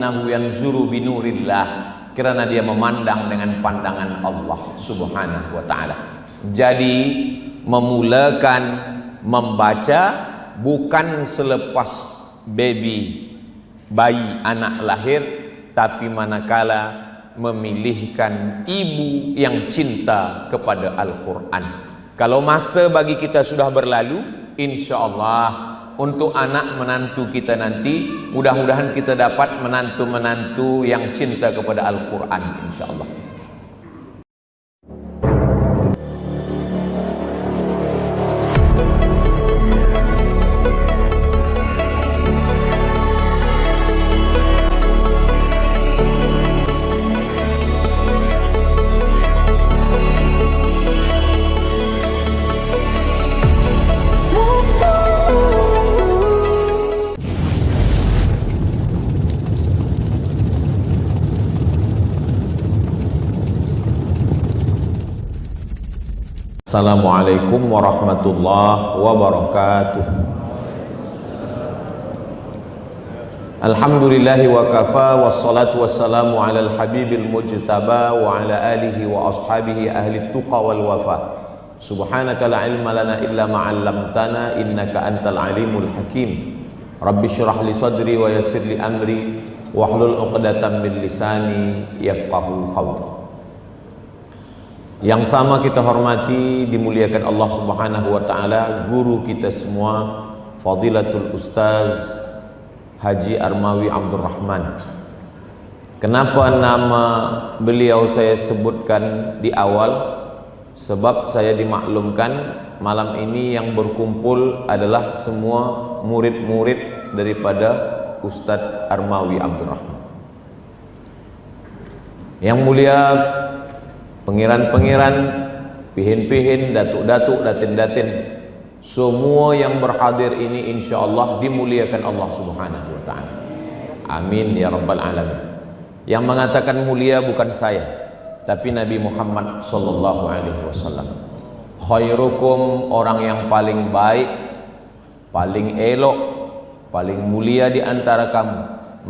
Nahu yanzuru binurillah, karena dia memandang dengan pandangan Allah Subhanahu wa taala. Jadi memulakan membaca bukan selepas bayi anak lahir, tapi manakala memilihkan ibu yang cinta kepada Al-Quran. Kalau masa bagi kita sudah berlalu, insya Allah untuk anak menantu kita nanti, mudah-mudahan kita dapat menantu-menantu yang cinta kepada Al-Quran, insya Allah. Assalamualaikum warahmatullahi wabarakatuh. Alhamdulillahi wa kafa, wassalatu wassalamu ala al-habibil mujtaba wa ala alihi wa ashabihi ahli tuqa wal wafa. Subhanaka la ilma lana illa ma'allamtana innaka antal alimul hakim. Rabbi syrah li sadri wa yassir li amri wahlul uqdatan min lisani yafqahu qawli. Yang sama kita hormati, dimuliakan Allah Subhanahu wa taala, guru kita semua Fadilatul Ustaz Haji Armawi Abdul Rahman. Kenapa nama beliau saya sebutkan di awal? Sebab saya dimaklumkan malam ini yang berkumpul adalah semua murid-murid daripada Ustaz Armawi Abdul Rahman. Yang mulia pengiran-pengiran, pihin-pihin, datuk-datuk, datin-datin, semua yang berhadir ini insya Allah dimuliakan Allah Subhanahu wa ta'ala. Amin ya rabbal alamin. Yang mengatakan mulia bukan saya, tapi Nabi Muhammad sallallahu alaihi wasallam. Khairukum, orang yang paling baik, paling elok, paling mulia di antara kamu,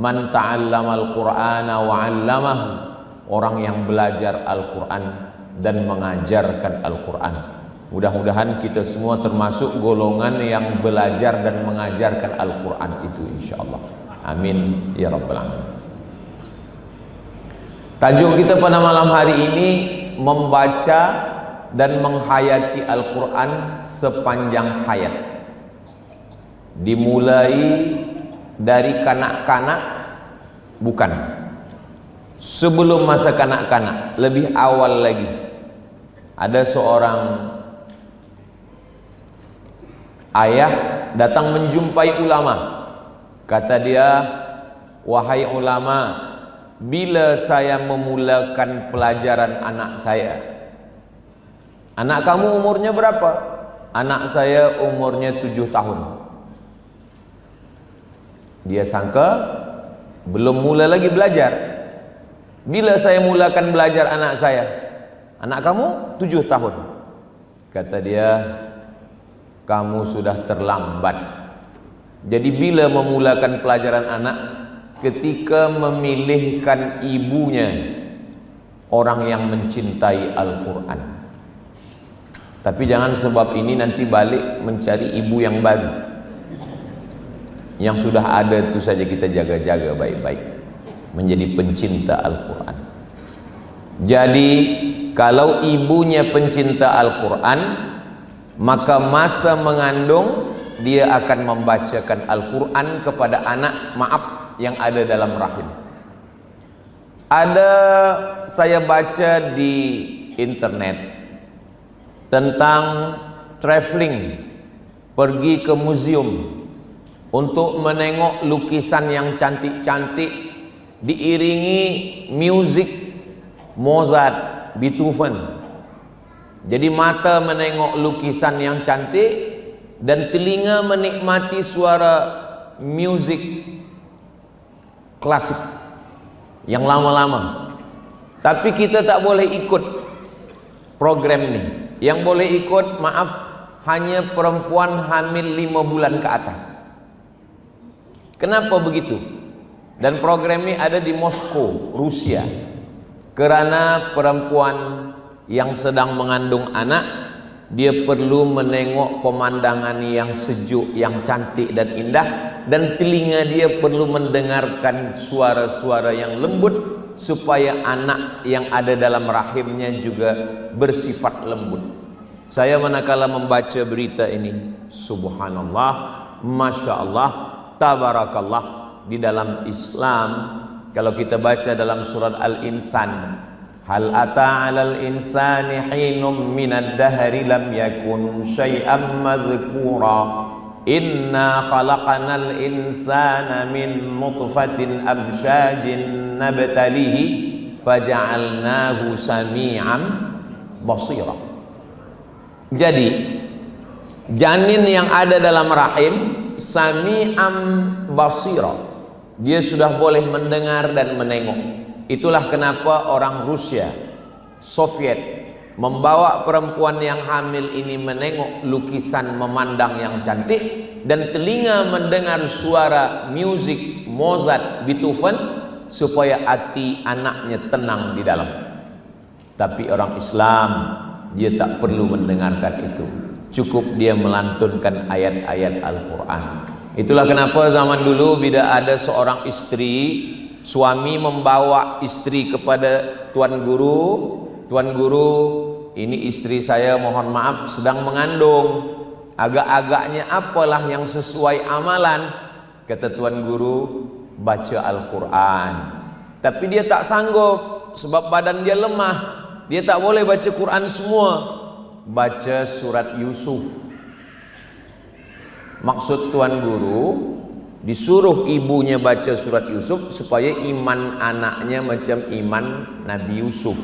man ta'allamal qur'ana wa 'allamahu, orang yang belajar Al-Quran dan mengajarkan Al-Quran. Mudah-mudahan kita semua termasuk golongan yang belajar dan mengajarkan Al-Quran itu insya Allah. Amin ya rabbal alamin. Tajuk kita pada malam hari ini membaca dan menghayati Al-Quran sepanjang hayat. Dimulai dari kanak-kanak, bukan, sebelum masa kanak-kanak, lebih awal lagi. Ada seorang ayah datang menjumpai ulama. Kata dia, wahai ulama, bila saya memulakan pelajaran anak saya? Anak kamu umurnya berapa? Anak saya umurnya 7 tahun. Dia sangka belum mula lagi belajar. Bila saya mulakan belajar anak saya? Anak kamu 7 tahun. Kata dia, kamu sudah terlambat. Jadi bila memulakan pelajaran anak? Ketika memilihkan ibunya, orang yang mencintai Al-Quran. Tapi jangan sebab ini nanti balik mencari ibu yang baru. Yang sudah ada itu saja kita jaga-jaga baik-baik, menjadi pencinta Al-Quran. Jadi kalau ibunya pencinta Al-Quran, maka masa mengandung dia akan membacakan Al-Quran kepada anak, maaf, yang ada dalam rahim. Ada, saya baca di internet tentang traveling, pergi ke museum untuk menengok lukisan yang cantik-cantik, diiringi musik Mozart, Beethoven. Jadi mata menengok lukisan yang cantik dan telinga menikmati suara musik klasik yang lama-lama. Tapi kita tak boleh ikut program ini. Yang boleh ikut, maaf, hanya perempuan hamil 5 bulan ke atas. Kenapa begitu? Dan program ini ada di Moskow, Rusia. Kerana perempuan yang sedang mengandung anak, dia perlu menengok pemandangan yang sejuk, yang cantik dan indah, dan telinga dia perlu mendengarkan suara-suara yang lembut supaya anak yang ada dalam rahimnya juga bersifat lembut. Saya manakala membaca berita ini, subhanallah, masya Allah, tabarakallah, di dalam Islam kalau kita baca dalam surat Al-Insan, hal ata 'alal insani hinum minad dahri lam yakun syai'an madhkura inna khalaqanal insana min nutfatin amsyajin nabtalihi faja'alnahu sami'an basira. Jadi janin yang ada dalam rahim sami'an basira, dia sudah boleh mendengar dan menengok. Itulah kenapa orang Rusia, Soviet membawa perempuan yang hamil ini menengok lukisan memandang yang cantik, dan telinga mendengar suara musik Mozart, Beethoven, supaya hati anaknya tenang di dalam. Tapi orang Islam, dia tak perlu mendengarkan itu, cukup dia melantunkan ayat-ayat Al-Quran. Itulah kenapa zaman dulu bila ada seorang istri, suami membawa istri kepada tuan guru, ini istri saya mohon maaf sedang mengandung, agak-agaknya apalah yang sesuai amalan. Kata tuan guru, baca Al-Quran. Tapi dia tak sanggup sebab badan dia lemah, dia tak boleh baca Quran semua. Baca surat Yusuf. Maksud tuan guru, disuruh ibunya baca surat Yusuf supaya iman anaknya macam iman Nabi Yusuf.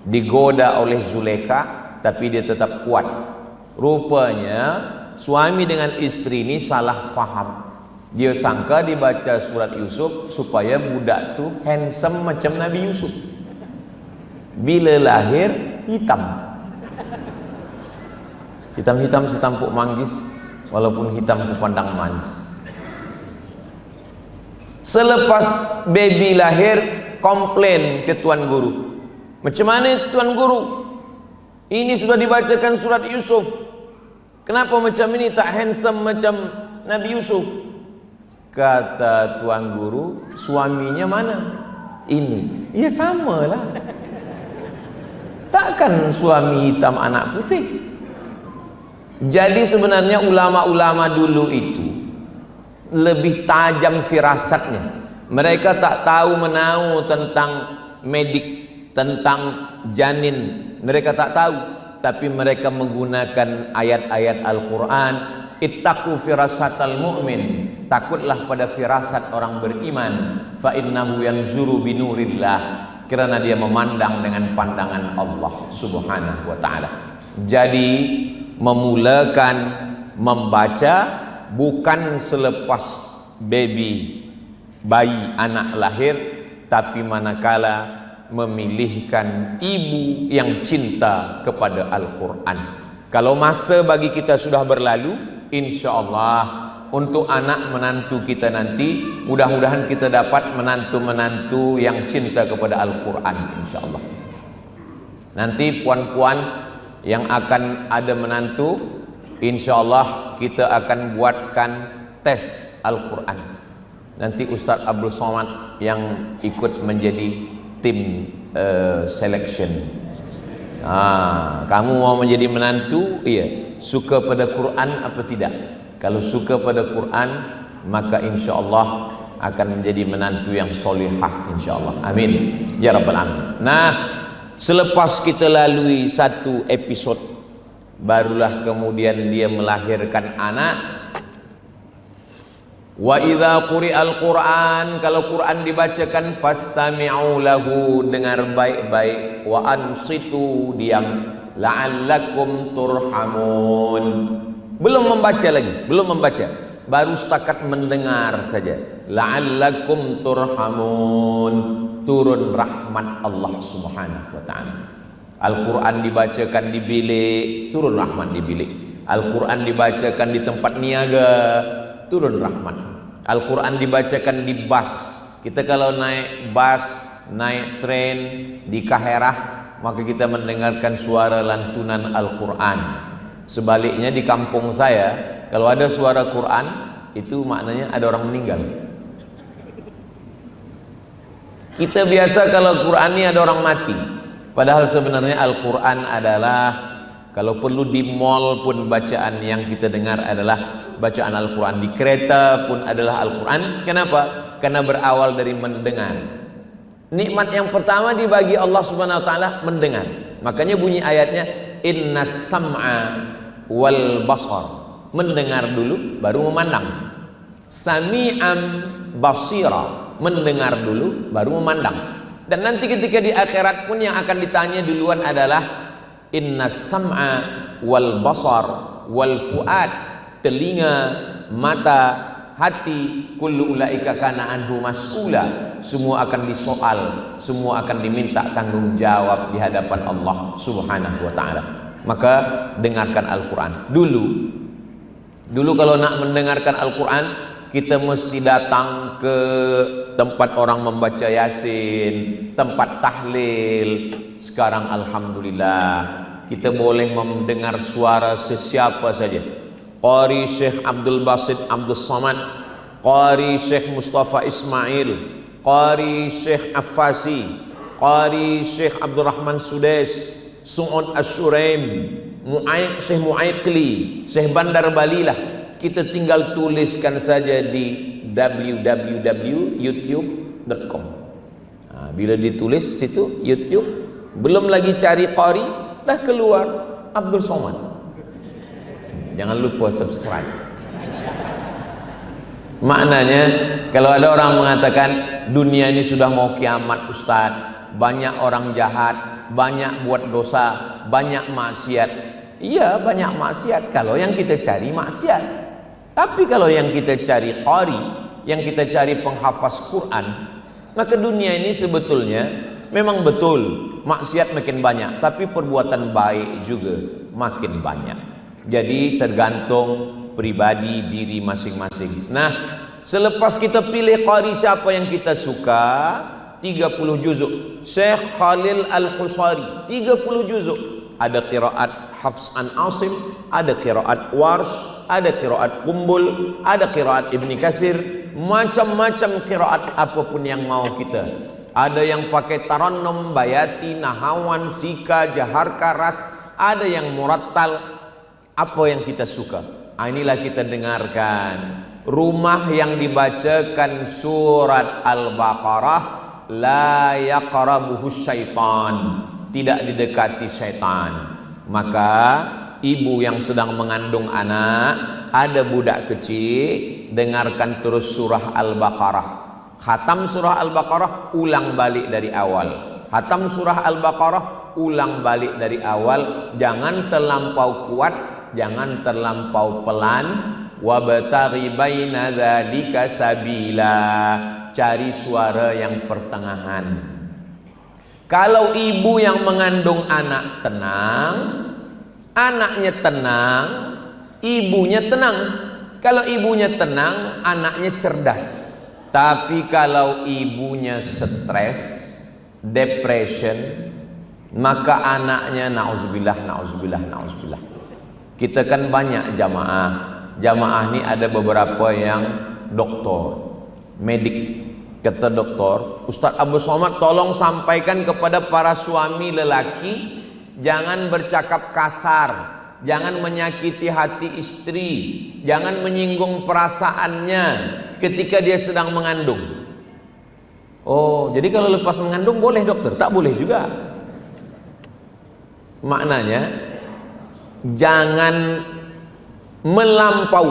Digoda oleh Zulekha tapi dia tetap kuat. Rupanya suami dengan istri ini salah faham. Dia sangka dibaca surat Yusuf supaya budak tu handsome macam Nabi Yusuf. Bila lahir hitam. Hitam-hitam setampuk manggis, walaupun hitam kupandang manis. Selepas baby lahir, komplain ke tuan guru. Macam mana tuan guru? Ini sudah dibacakan surat Yusuf. Kenapa macam ini tak handsome macam Nabi Yusuf? Kata tuan guru, suaminya mana? Ini. Ya samalah. Takkan suami hitam anak putih. Jadi sebenarnya ulama-ulama dulu itu lebih tajam firasatnya. Mereka tak tahu menau tentang medik, tentang janin. Mereka tak tahu, tapi mereka menggunakan ayat-ayat Al-Quran. Ittaqu firasatal mu'min, takutlah pada firasat orang beriman. Fa innahu yanzuru binurillah, kerana dia memandang dengan pandangan Allah Subhanahu wa ta'ala. Jadi memulakan membaca bukan selepas bayi anak lahir, tapi manakala memilihkan ibu yang cinta kepada Al-Quran. Kalau masa bagi kita sudah berlalu, insya-Allah untuk anak menantu kita nanti, mudah-mudahan kita dapat menantu-menantu yang cinta kepada Al-Quran, insya-Allah. Nanti puan-puan yang akan ada menantu, insya-Allah kita akan buatkan tes Al-Quran. Nanti Ustaz Abdul Somad yang ikut menjadi tim selection. Kamu mau menjadi menantu? Iya. Suka pada Quran apa tidak? Kalau suka pada Quran, maka insya-Allah akan menjadi menantu yang solihah, insya-Allah. Amin ya rabbal alamin. Nah, selepas kita lalui satu episod, barulah kemudian dia melahirkan anak. Wa idza quri'al Qur'an, kalau Quran dibacakan, fastami'u lahu, dengar baik-baik, wa ansitu, diam, la'allakum turhamun. Belum membaca lagi, belum membaca, baru setakat mendengar saja. La'allakum turhamun, turun rahmat Allah Subhanahu wa ta'ala. Al-Quran dibacakan di bilik, turun rahmat di bilik. Al-Quran dibacakan di tempat niaga, turun rahmat. Al-Quran dibacakan di bas, Kita kalau naik bus, naik tren di Kaherah, maka kita mendengarkan suara lantunan Al-Quran. Sebaliknya di kampung saya, kalau ada suara Quran, itu maknanya ada orang meninggal. Kita biasa kalau Quran ini ada orang mati. Padahal sebenarnya Al-Quran adalah, kalau perlu di mall pun bacaan yang kita dengar adalah bacaan Al-Quran. Di kereta pun adalah Al-Quran. Kenapa? Karena berawal dari mendengar. Nikmat yang pertama dibagi Allah Subhanahu wa taala mendengar. Makanya bunyi ayatnya innas sam'a wal basar. Mendengar dulu baru memandang. Sami'an basira. Mendengar dulu baru memandang. Dan nanti ketika di akhirat pun yang akan ditanya duluan adalah innas sam'a wal basar wal fuad. Telinga, mata, hati, kullu ulaika kana anhu mas'ula. Semua akan disoal, semua akan diminta tanggung jawab di hadapan Allah Subhanahu wa taala. Maka dengarkan Al-Quran dulu kalau nak mendengarkan Al-Quran, kita mesti datang ke tempat orang membaca Yasin, tempat tahlil. Sekarang alhamdulillah kita boleh mendengar suara sesiapa saja. Qari Syekh Abdul Basit Abdul Samad, Qari Syekh Mustafa Ismail, Qari Syekh Affasi, Qari Syekh Abdul Rahman Sudais, Su'ud Asyuraim, Syekh Mu'aikli, Syekh Bandar Balilah. Kita tinggal tuliskan saja di www.youtube.com. Bila ditulis situ YouTube, belum lagi cari Qari, dah keluar Abdul Somad. Jangan lupa subscribe. Maknanya kalau ada orang mengatakan dunia ini sudah mau kiamat Ustaz, banyak orang jahat, banyak buat dosa, banyak maksiat. Iya, banyak maksiat kalau yang kita cari maksiat. Tapi kalau yang kita cari qari, yang kita cari penghafaz Quran, maka dunia ini sebetulnya memang betul maksiat makin banyak, tapi perbuatan baik juga makin banyak. Jadi tergantung pribadi diri masing-masing. Nah, selepas kita pilih qari siapa yang kita suka, 30 juzuk. Syekh Khalil Al-Husari 30 juzuk. Ada qiraat Hafs an Asim, ada qiraat Warsh, ada qiraat Kumbul, ada qiraat Ibni Katsir, macam-macam qiraat apapun yang mau kita. Ada yang pakai tarannum, bayati, nahawan, sika, jaharka, ras, ada yang murattal. Apa yang kita suka, inilah kita dengarkan. Rumah yang dibacakan surat Al-Baqarah, la yaqrabuhu syaitan, tidak didekati syaitan. Maka ibu yang sedang mengandung anak, ada budak kecil, dengarkan terus surah Al-Baqarah. Khatam surah Al-Baqarah, ulang balik dari awal. Khatam surah Al-Baqarah, ulang balik dari awal. Jangan terlampau kuat, jangan terlampau pelan. Wabtaghi baina dzalika sabila, cari suara yang pertengahan. Kalau ibu yang mengandung anak tenang, anaknya tenang, ibunya tenang. Kalau ibunya tenang, anaknya cerdas. Tapi kalau ibunya stres, depression, maka anaknya nauzubillah, nauzubillah, nauzubillah. Kita kan banyak jamaah. Jamaah ini ada beberapa yang doktor, medik. Kata doktor, Ustaz Abu Somad tolong sampaikan kepada para suami lelaki, jangan bercakap kasar, jangan menyakiti hati istri, jangan menyinggung perasaannya ketika dia sedang mengandung. Oh, jadi kalau lepas mengandung boleh dokter? Tak boleh juga. Maknanya jangan melampau,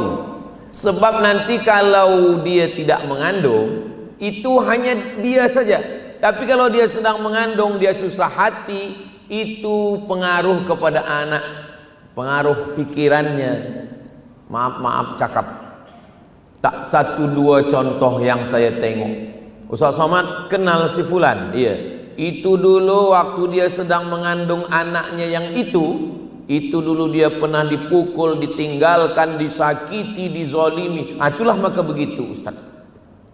sebab nanti kalau dia tidak mengandung, itu hanya dia saja. Tapi kalau dia sedang mengandung, dia susah hati, itu pengaruh kepada anak, pengaruh pikirannya. Maaf cakap, tak satu dua contoh yang saya tengok. Ustaz Somad kenal si Fulan, iya. Itu dulu waktu dia sedang mengandung anaknya yang itu dulu dia pernah dipukul, ditinggalkan, disakiti, dizolimi. Itulah maka begitu Ustaz.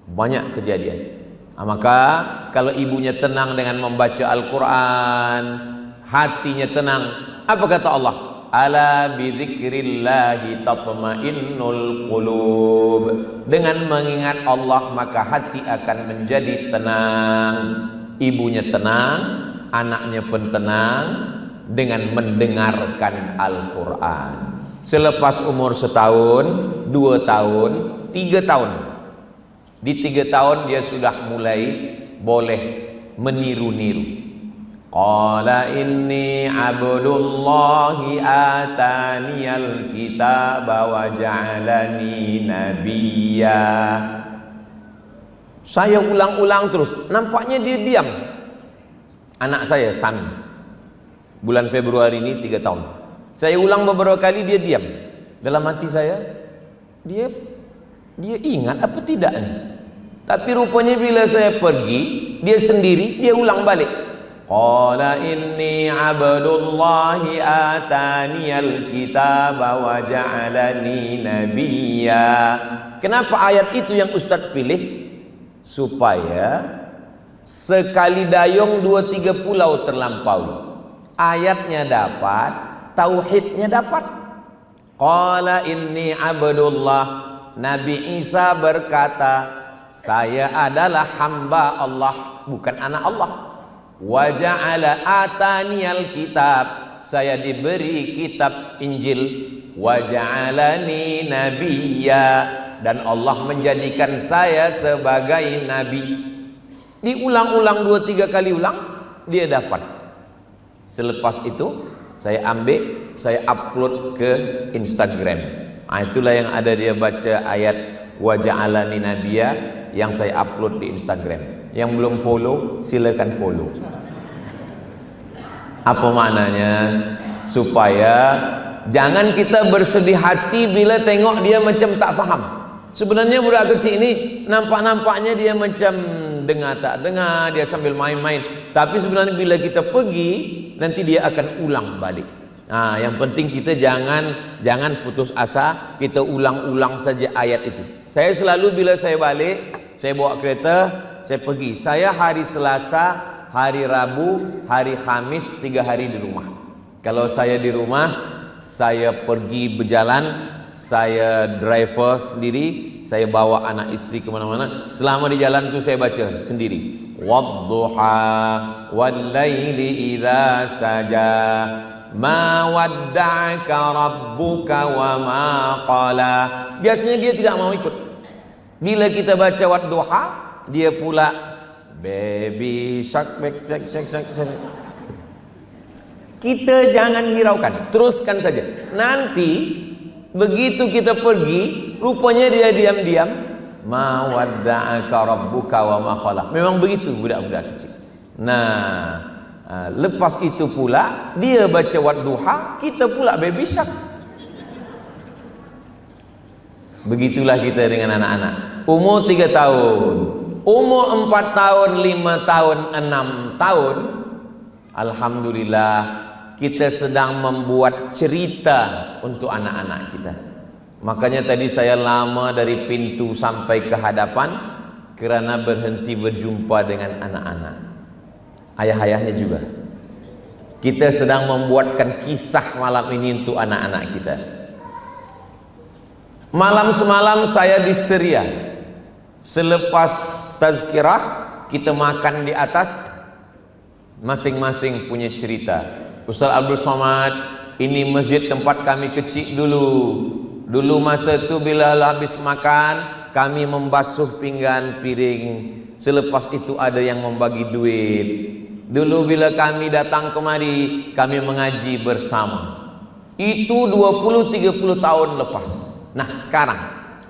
Banyak kejadian. Maka kalau ibunya tenang dengan membaca Al-Quran, hatinya tenang. Apa kata Allah? Ala bidzikrillahi tatmainnul qulub. Dengan mengingat Allah maka hati akan menjadi tenang. Ibunya tenang, anaknya pun tenang dengan mendengarkan Al-Quran. Selepas umur 1 tahun, 2 tahun, 3 tahun. Di 3 tahun dia sudah mulai boleh meniru-niru. Qala inni abdullahi ataniyal kitaba wa ja'alani nabiyya. Saya ulang-ulang terus, nampaknya dia diam. Anak saya Sami, bulan Februari ini 3 tahun. Saya ulang beberapa kali, dia diam. Dalam hati saya, dia ingat apa tidak nih? Tapi rupanya bila saya pergi, dia sendiri, dia ulang balik. Qala inni abdullahi ataniyal kitaba wa ja'alani nabiyya. Kenapa ayat itu yang Ustadz pilih? Supaya sekali dayung 2-3 pulau terlampaui. Ayatnya dapat, tauhidnya dapat. Qala inni abdullah. Nabi Isa berkata, saya adalah hamba Allah, bukan anak Allah. Wa ja'ala ataniyal kitab. Saya diberi kitab Injil. Wa ja'alani nabiyya. Dan Allah menjadikan saya sebagai nabi. Diulang-ulang 2-3 kali ulang, dia dapat. Selepas itu saya ambil, saya upload ke Instagram. Itulah yang ada dia baca ayat wa ja'alani nabiyya yang saya upload di Instagram. Yang belum follow silakan follow. Apa maknanya? Supaya jangan kita bersedih hati bila tengok dia macam tak faham. Sebenarnya budak kecil ini nampak-nampaknya dia macam dengar tak dengar, dia sambil main-main. Tapi sebenarnya bila kita pergi, nanti dia akan ulang balik. Yang penting kita jangan putus asa, kita ulang-ulang saja ayat itu. Saya selalu bila saya balik, saya bawa kereta, saya pergi. Saya hari Selasa, hari Rabu, hari Khamis 3 hari di rumah. Kalau saya di rumah, saya pergi berjalan, saya driver sendiri, saya bawa anak istri kemana-mana. Selama di jalan itu saya baca sendiri. Wadduha wallaili idza saja ma wadda'aka rabbuka wa ma qala. Biasanya dia tidak mau ikut. Bila kita baca wadduha, dia pula baby shark. Kita jangan hiraukan, teruskan saja. Nanti begitu kita pergi, rupanya dia diam-diam. Ma wadda'aka rabbuka wa ma qala. Memang begitu budak-budak kecil. Lepas itu pula dia baca wadduha, kita pula baby shark. Begitulah kita dengan anak-anak. Umur 3 tahun, umur 4 tahun, 5 tahun, 6 tahun, alhamdulillah kita sedang membuat cerita untuk anak-anak kita. Makanya tadi saya lama dari pintu sampai ke hadapan kerana berhenti berjumpa dengan anak-anak. Ayah-ayahnya juga. Kita sedang membuatkan kisah malam ini untuk anak-anak kita. Malam semalam saya di Syria. Selepas tazkirah kita makan di atas, masing-masing punya cerita. Ustaz Abdul Somad, ini masjid tempat kami kecil dulu. Dulu masa itu bila habis makan, kami membasuh pinggan piring. Selepas itu ada yang membagi duit. Dulu bila kami datang kemari, kami mengaji bersama. Itu 20-30 tahun lepas. Nah sekarang,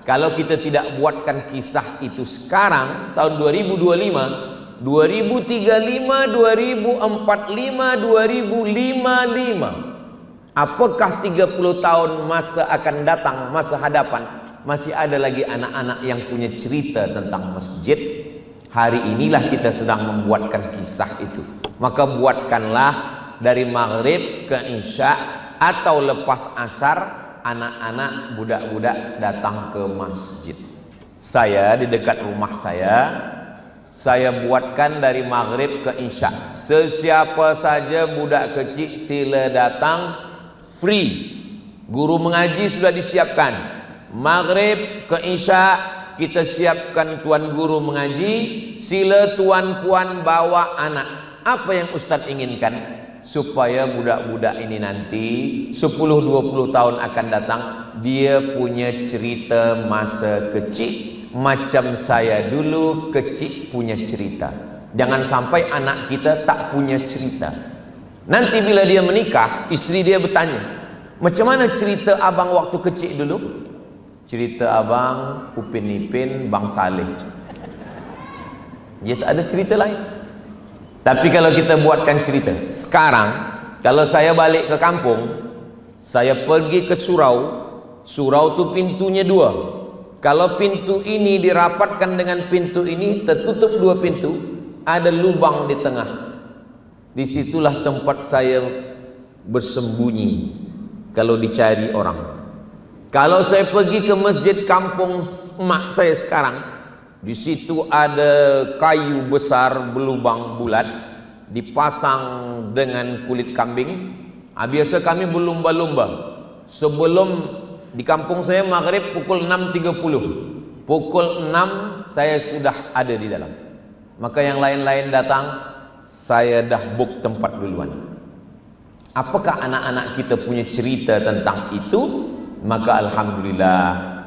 kalau kita tidak buatkan kisah itu sekarang, tahun 2025, 2035, 2045, 2055, apakah 30 tahun masa akan datang, masa hadapan, masih ada lagi anak-anak yang punya cerita tentang masjid? Hari inilah kita sedang membuatkan kisah itu. Maka buatkanlah dari maghrib ke isya atau lepas asar, anak-anak, budak-budak datang ke masjid. Saya di dekat rumah saya saya buatkan dari maghrib ke isya. Sesiapa saja budak kecil sila datang, free. Guru mengaji sudah disiapkan. Maghrib ke isya kita siapkan tuan guru mengaji. Sila tuan puan bawa anak. Apa yang Ustadz inginkan? Supaya budak-budak ini nanti 10-20 tahun akan datang, dia punya cerita masa kecil macam saya dulu kecil punya cerita. Jangan sampai anak kita tak punya cerita. Nanti bila dia menikah, istri dia bertanya, macam mana cerita abang waktu kecil dulu? Cerita abang Upin Ipin, Bang Saleh. Dia tak ada cerita lain. Tapi kalau kita buatkan cerita, sekarang kalau saya balik ke kampung, saya pergi ke surau. Surau tu pintunya dua. Kalau pintu ini dirapatkan dengan pintu ini, tertutup dua pintu, ada lubang di tengah. Disitulah tempat saya bersembunyi kalau dicari orang. Kalau saya pergi ke masjid kampung mak saya sekarang, di situ ada kayu besar berlubang bulat, dipasang dengan kulit kambing. Biasa kami berlumba-lumba. Sebelum di kampung saya maghrib pukul 6.30, pukul 6 saya sudah ada di dalam. Maka yang lain-lain datang, saya dah book tempat duluan. Apakah anak-anak kita punya cerita tentang itu? Maka alhamdulillah,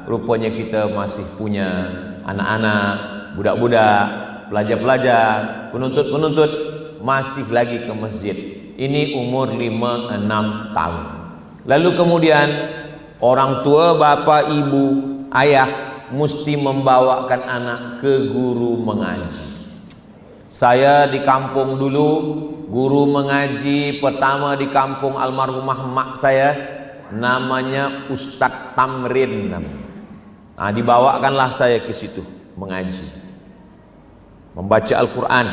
rupanya kita masih punya anak-anak, budak-budak, pelajar-pelajar, penuntut-penuntut masih lagi ke masjid. Ini umur 5-6 tahun. Lalu kemudian orang tua, bapa, ibu, ayah mesti membawakan anak ke guru mengaji. Saya di kampung dulu, guru mengaji pertama di kampung almarhumah mak saya, namanya Ustadz Tamrin. Nah, dibawakanlah saya ke situ mengaji, membaca Al-Quran.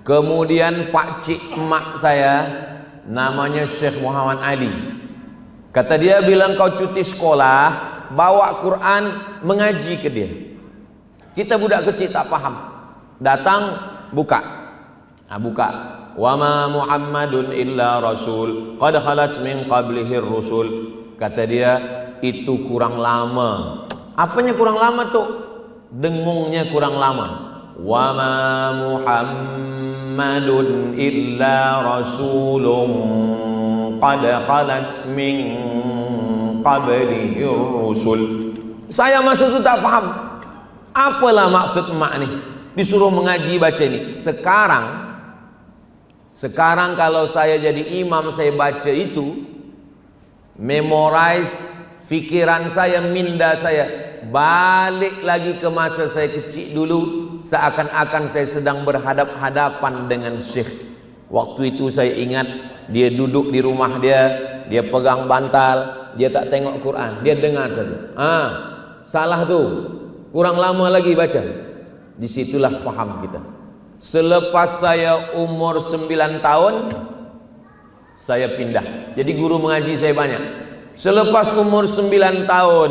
Kemudian pak cik emak saya namanya Syekh Muhammad Ali. Kata dia, bilang kau cuti sekolah, bawa Quran mengaji ke dia. Kita budak kecil tak paham. Datang, buka. Nah, buka. Wa ma Muhammadun illa rasul qad khalat min qablihi rusul. Kata dia, itu kurang lama. Apanya kurang lama tuh? Dengungnya kurang lama. Wa ma Muhammadun illa rasulun qad khalat min qablihi rusul. Saya masa itu tak paham. Apalah maksud emak nih? Disuruh mengaji baca ini. Sekarang kalau saya jadi imam, saya baca itu, memorize, fikiran saya, minda saya balik lagi ke masa saya kecil dulu, seakan-akan saya sedang berhadap-hadapan dengan syekh. Waktu itu saya ingat dia duduk di rumah dia pegang bantal, dia tak tengok Quran, dia dengar saja. Salah tuh, kurang lama lagi baca. Disitulah faham kita. Selepas saya umur 9 tahun, saya pindah. Jadi guru mengaji saya banyak. Selepas umur 9 tahun,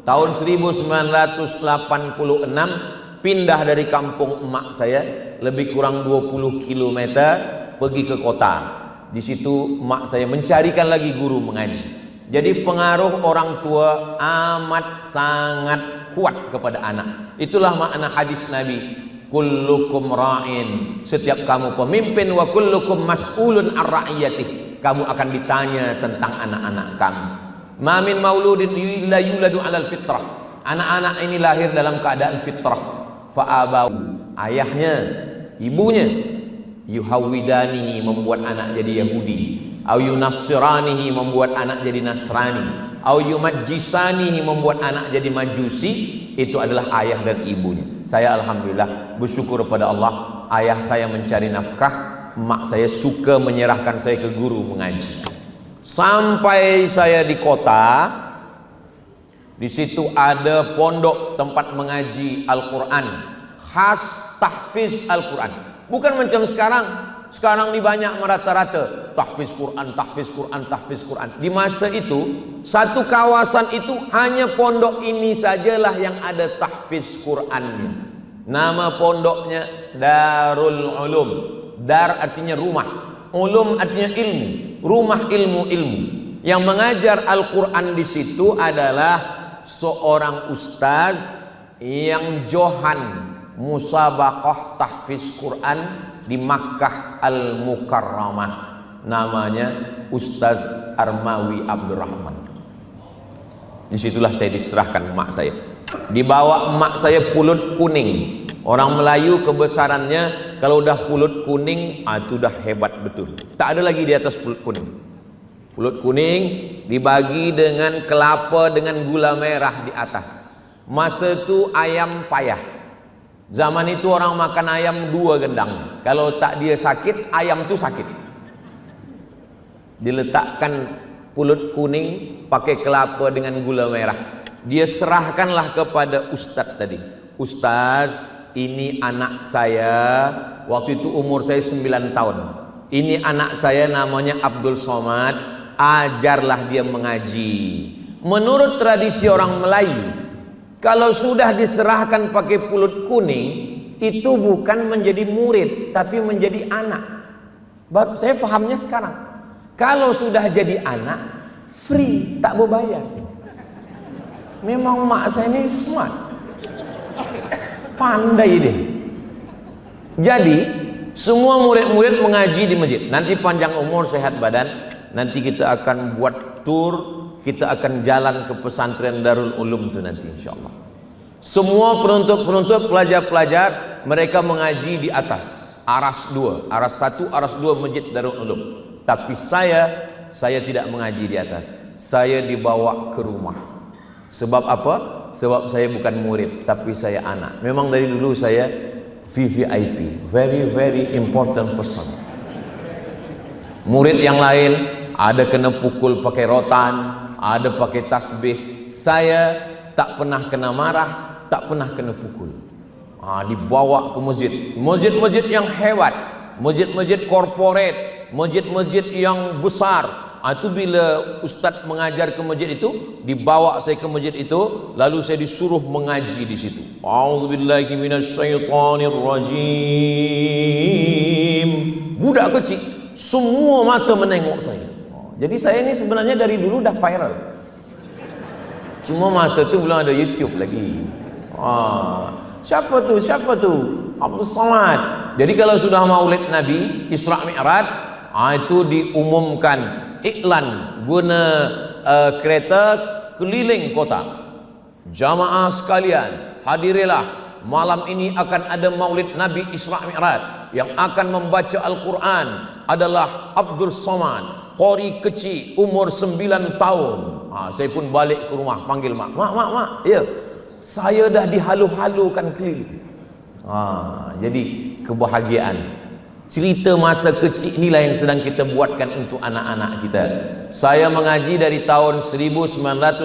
tahun 1986, pindah dari kampung emak saya, lebih kurang 20 km, pergi ke kota. Di situ emak saya mencarikan lagi guru mengaji. Jadi pengaruh orang tua amat sangat kuat kepada anak. Itulah makna hadis Nabi, kullukum ra'in, setiap kamu pemimpin, wa kullukum mas'ulun ar ra'iyatih, kamu akan ditanya tentang anak-anak kamu. Ma min mauludin illa yuladu 'alal fitrah, anak-anak ini lahir dalam keadaan fitrah. Fa abau, ayahnya, ibunya, yuhawidanihi, membuat anak jadi Yahudi, au yunassiranihi, membuat anak jadi Nasrani, au yumajjisanihi, membuat anak jadi Majusi. Itu adalah ayah dan ibunya. Saya alhamdulillah bersyukur kepada Allah, ayah saya mencari nafkah, mak saya suka menyerahkan saya ke guru mengaji. Sampai saya di kota, di situ ada pondok tempat mengaji Al-Quran, khas tahfiz Al-Quran. Bukan macam sekarang. Sekarang ini banyak merata-rata tahfiz Quran, tahfiz Quran, tahfiz Quran. Di masa itu, satu kawasan itu hanya pondok ini sajalah yang ada tahfiz Qurannya. Nama pondoknya Darul Ulum. Dar artinya rumah, ulum artinya ilmu, rumah ilmu-ilmu. Yang mengajar Al-Quran di situ adalah seorang ustaz yang johan musabaqah tahfiz Quran di Makkah Al-Mukarramah. Namanya Ustaz Armawi Abdurrahman. Disitulah saya diserahkan emak saya. Dibawa emak saya pulut kuning. Orang Melayu kebesarannya kalau udah pulut kuning, itu udah hebat betul. Tak ada lagi di atas pulut kuning. Pulut kuning dibagi dengan kelapa dengan gula merah di atas. Masa itu ayam payah. Zaman itu orang makan ayam 2 gendang. Kalau tak dia sakit, ayam tu sakit. Diletakkan pulut kuning pakai kelapa dengan gula merah. Dia serahkanlah kepada ustaz tadi. Ustaz, ini anak saya, waktu itu umur saya 9 tahun. Ini anak saya namanya Abdul Somad, ajarlah dia mengaji. Menurut tradisi orang Melayu, kalau sudah diserahkan pakai pulut kuning, itu bukan menjadi murid, tapi menjadi anak. Baru saya pahamnya sekarang. Kalau sudah jadi anak, free, tak berbayar. Memang mak saya ini smart, pandai deh. Jadi semua murid-murid mengaji di masjid. Nanti panjang umur sehat badan, nanti kita akan buat tour, kita akan jalan ke pesantren Darul Ulum itu nanti insyaallah. Semua penuntut-penuntut, pelajar-pelajar, mereka mengaji di atas aras 2, aras 1, aras 2 masjid Darul Ulum. Tapi saya tidak mengaji di atas. Saya dibawa ke rumah. Sebab apa? Sebab saya bukan murid, tapi saya anak. Memang dari dulu saya VVIP, very very important person. Murid yang lain ada kena pukul pakai rotan, ada pakai tasbih. Saya tak pernah kena marah, tak pernah kena pukul. Dibawa ke masjid, masjid-masjid yang hebat, masjid-masjid korporat, masjid-masjid yang besar. Itu bila ustaz mengajar ke masjid itu, dibawa saya ke masjid itu, lalu saya disuruh mengaji di situ. A'udzubillahi minasyaitonirrajim. Budak kecil, semua mata menengok saya. Jadi saya ini sebenarnya dari dulu dah viral. Cuma masa itu belum ada YouTube lagi. Siapa tu? Abdul Somad. Jadi kalau sudah Maulid Nabi Isra Mi'raj, itu diumumkan iklan guna kereta keliling kota. Jamaah sekalian, hadirilah, malam ini akan ada Maulid Nabi Isra Mi'raj. Yang akan membaca Al-Quran adalah Abdul Somad, qori kecil, umur 9 tahun. Saya pun balik ke rumah, panggil mak. Mak, ya, saya dah dihalu-halukan keliling. Jadi kebahagiaan. Cerita masa kecil inilah yang sedang kita buatkan untuk anak-anak kita. Saya mengaji dari tahun 1986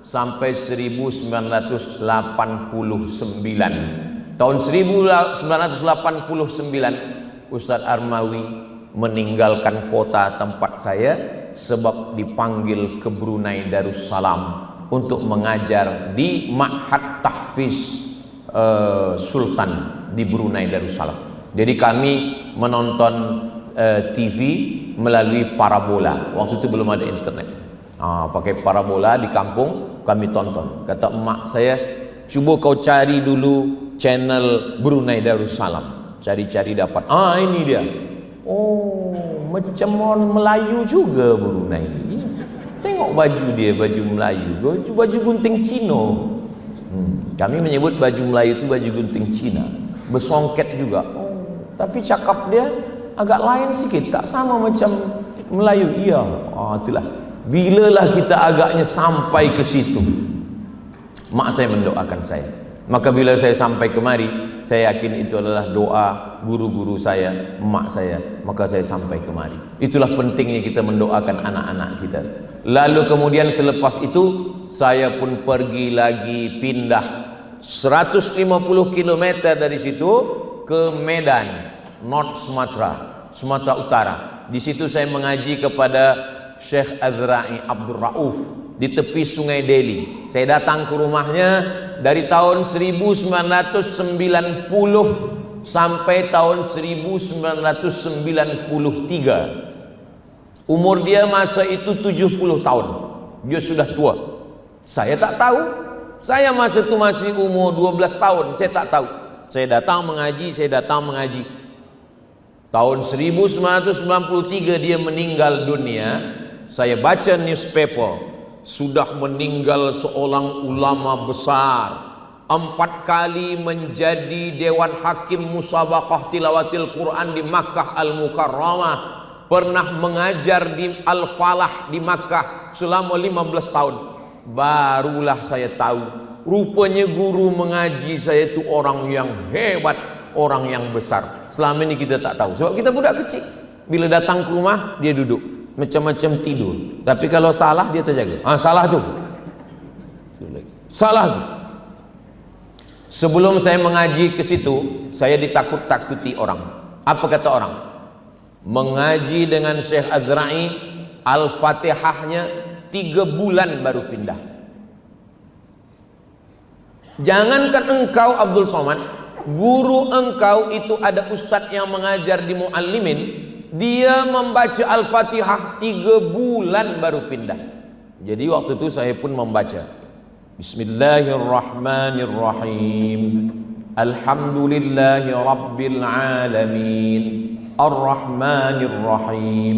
sampai 1989. Tahun 1989 Ustaz Armawi meninggalkan kota tempat saya sebab dipanggil ke Brunei Darussalam untuk mengajar di Ma'had Tahfiz Sultan di Brunei Darussalam. Jadi kami menonton TV melalui parabola. Waktu itu belum ada internet. Pakai parabola di kampung kami tonton. Kata emak saya, cuba kau cari dulu channel Brunei Darussalam. Cari-cari dapat. Ini dia. Macam orang Melayu juga Brunei. Tengok baju dia, baju Melayu. Baju gunting Cina. Kami menyebut baju Melayu itu baju gunting Cina, bersongket juga. Tapi cakap dia agak lain sikit, tak sama macam Melayu. Iya, itulah. Bilalah kita agaknya sampai ke situ, mak saya mendoakan saya. Maka bila saya sampai kemari, saya yakin itu adalah doa guru-guru saya, emak saya. Maka saya sampai kemari. Itulah pentingnya kita mendoakan anak-anak kita. Lalu kemudian selepas itu saya pun pergi lagi, pindah 150 km dari situ ke Medan, North Sumatera, Sumatera Utara. Di situ saya mengaji kepada Syekh Azra'i Abdul Rauf. di tepi Sungai Delhi. Saya datang ke rumahnya dari tahun 1990 sampai tahun 1993. Umur dia masa itu 70 tahun. Dia sudah tua. Saya tak tahu. Saya masa itu masih umur 12 tahun. Saya tak tahu. Saya datang mengaji. Tahun 1993 dia meninggal dunia. Saya baca newspaper, sudah meninggal seorang ulama besar, 4 kali menjadi Dewan Hakim Musabaqah Tilawatil Quran di Makkah Al-Mukarramah, pernah mengajar di Al-Falah di Makkah selama 15 tahun. Barulah saya tahu, rupanya guru mengaji saya itu orang yang hebat, orang yang besar. Selama ini kita tak tahu, sebab kita budak kecil. Bila datang ke rumah, dia duduk macam-macam tidur, tapi kalau salah dia terjaga. Salah tu, salah tu. Sebelum saya mengaji ke situ, saya ditakut-takuti orang. Apa kata orang? Mengaji dengan Syekh Azra'i, Al-Fatihahnya 3 bulan baru pindah. Jangankan engkau Abdul Somad, guru engkau itu ada ustadz yang mengajar di Muallimin, dia membaca Al-Fatihah 3 bulan baru pindah. Jadi waktu itu saya pun membaca Bismillahirrahmanirrahim, Alhamdulillahi Rabbil Alamin, Ar-Rahmanirrahim,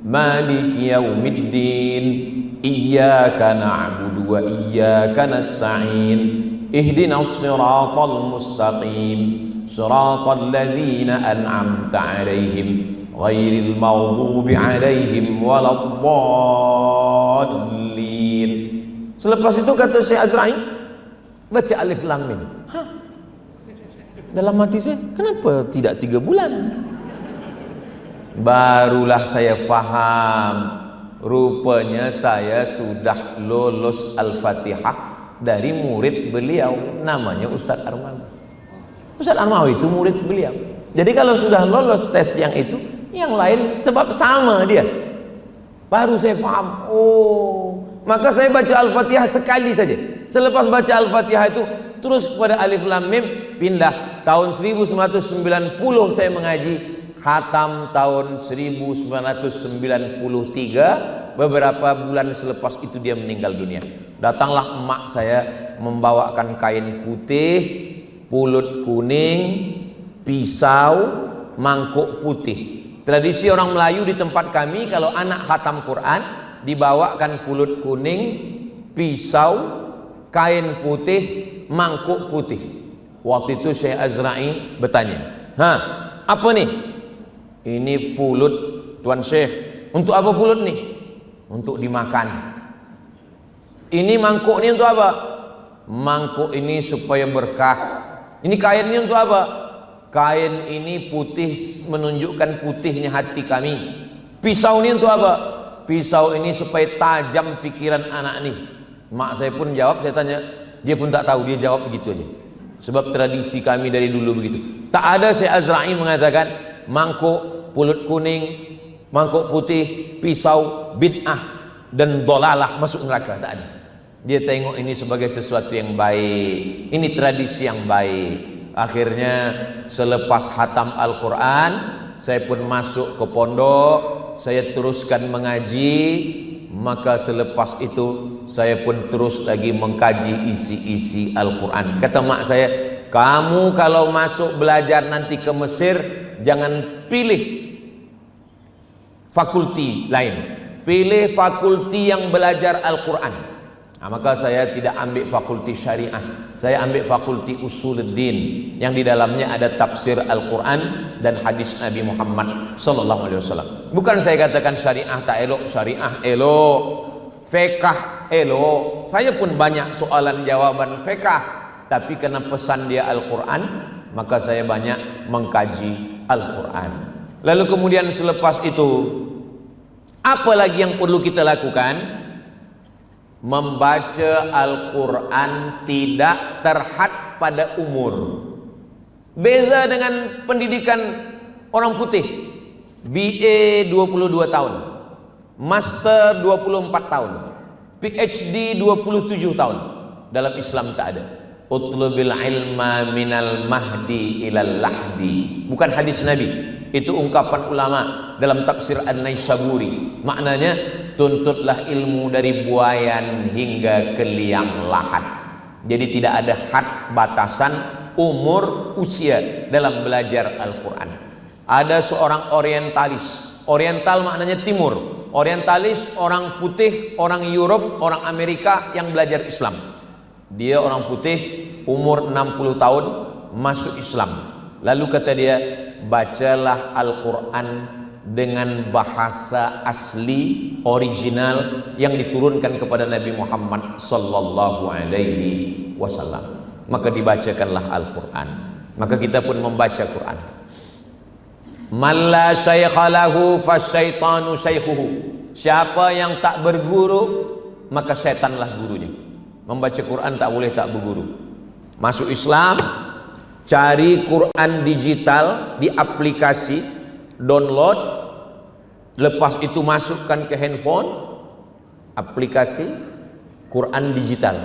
Maliki Yawmiddin, Iyyaka na'budu wa iyyaka nasta'in, Ihdinas siratal mustaqim, Siratal ladzina an'amta 'alaihim, ghairil maghdubi 'alaihim waladdallin. Selepas itu kata Syekh Azra'i, baca Alif Lam Mim. Dalam hati saya, kenapa tidak 3 bulan? Barulah saya faham, rupanya saya sudah lulus Al-Fatihah dari murid beliau, namanya Ustadz Armawi. Ustadz Armawi itu murid beliau. Jadi kalau sudah lolos tes yang itu, yang lain sebab sama dia. Baru saya paham, maka saya baca Al-Fatihah sekali saja. Selepas baca Al-Fatihah itu terus kepada Alif Lam Mim, pindah. Tahun 1990 saya mengaji, khatam tahun 1993. Beberapa bulan selepas itu dia meninggal dunia. Datanglah emak saya membawakan kain putih, pulut kuning, pisau, mangkuk putih. Tradisi orang Melayu di tempat kami, kalau anak khatam Quran dibawakan pulut kuning, pisau, kain putih, mangkuk putih. Waktu itu Syekh Azra'i bertanya, apa nih? Ini pulut Tuan Syekh. Untuk apa pulut nih? Untuk dimakan. Ini mangkuk ini untuk apa? Mangkuk ini supaya berkah. Ini kain ini untuk apa? Kain ini putih, menunjukkan putihnya hati kami. Pisau ini untuk apa? Pisau ini supaya tajam pikiran anak ini. Mak saya pun jawab, saya tanya, dia pun tak tahu, dia jawab begitu aja. Sebab tradisi kami dari dulu begitu. Tak ada Syekh Azra'i mengatakan mangkuk, pulut kuning, mangkuk putih, pisau, bid'ah dan dolalah, masuk neraka. Tak ada. Dia tengok ini sebagai sesuatu yang baik. Ini tradisi yang baik. Akhirnya selepas khatam Al-Quran, saya pun masuk ke pondok, saya teruskan mengaji. Maka selepas itu saya pun terus lagi mengkaji isi-isi Al-Quran. Kata mak saya, kamu kalau masuk belajar nanti ke Mesir, jangan pilih fakulti lain, pilih fakulti yang belajar Al-Quran. Maka saya tidak ambil fakulti syariah, saya ambil fakulti usuluddin yang di dalamnya ada tafsir Al-Quran dan hadis Nabi Muhammad SAW. Bukan saya katakan syariah tak elok, syariah elok, fiqh elok. Saya pun banyak soalan jawaban fiqh, tapi karena pesan dia Al-Quran, maka saya banyak mengkaji Al-Quran. Lalu kemudian selepas itu, apa lagi yang perlu kita lakukan? Membaca Al-Quran tidak terhad pada umur. Beza dengan pendidikan orang putih. BA 22 tahun, Master 24 tahun, PhD 27 tahun. Dalam Islam tak ada. Utlubil ilma minal mahdi ilal lahdi. Bukan hadis Nabi, itu ungkapan ulama dalam tafsir An-Naisaburi. Maknanya, tuntutlah ilmu dari buayan hingga ke liang lahat. Jadi tidak ada had batasan umur usia dalam belajar Al-Quran. Ada seorang orientalis. Oriental maknanya timur. Orientalis orang putih, orang Europe, orang Amerika yang belajar Islam. Dia orang putih, umur 60 tahun masuk Islam. Lalu kata dia, bacalah Al-Quran dengan bahasa asli original yang diturunkan kepada Nabi Muhammad sallallahu alaihi wasallam. Maka dibacakanlah Al-Quran. Maka kita pun membaca Quran. Man la syaikha lahu fasyaitanu syaikhuhu. Siapa yang tak berguru, maka setanlah gurunya. Membaca Quran tak boleh tak berguru. Masuk Islam, cari Quran digital di aplikasi, download, lepas itu masukkan ke handphone, aplikasi Quran digital,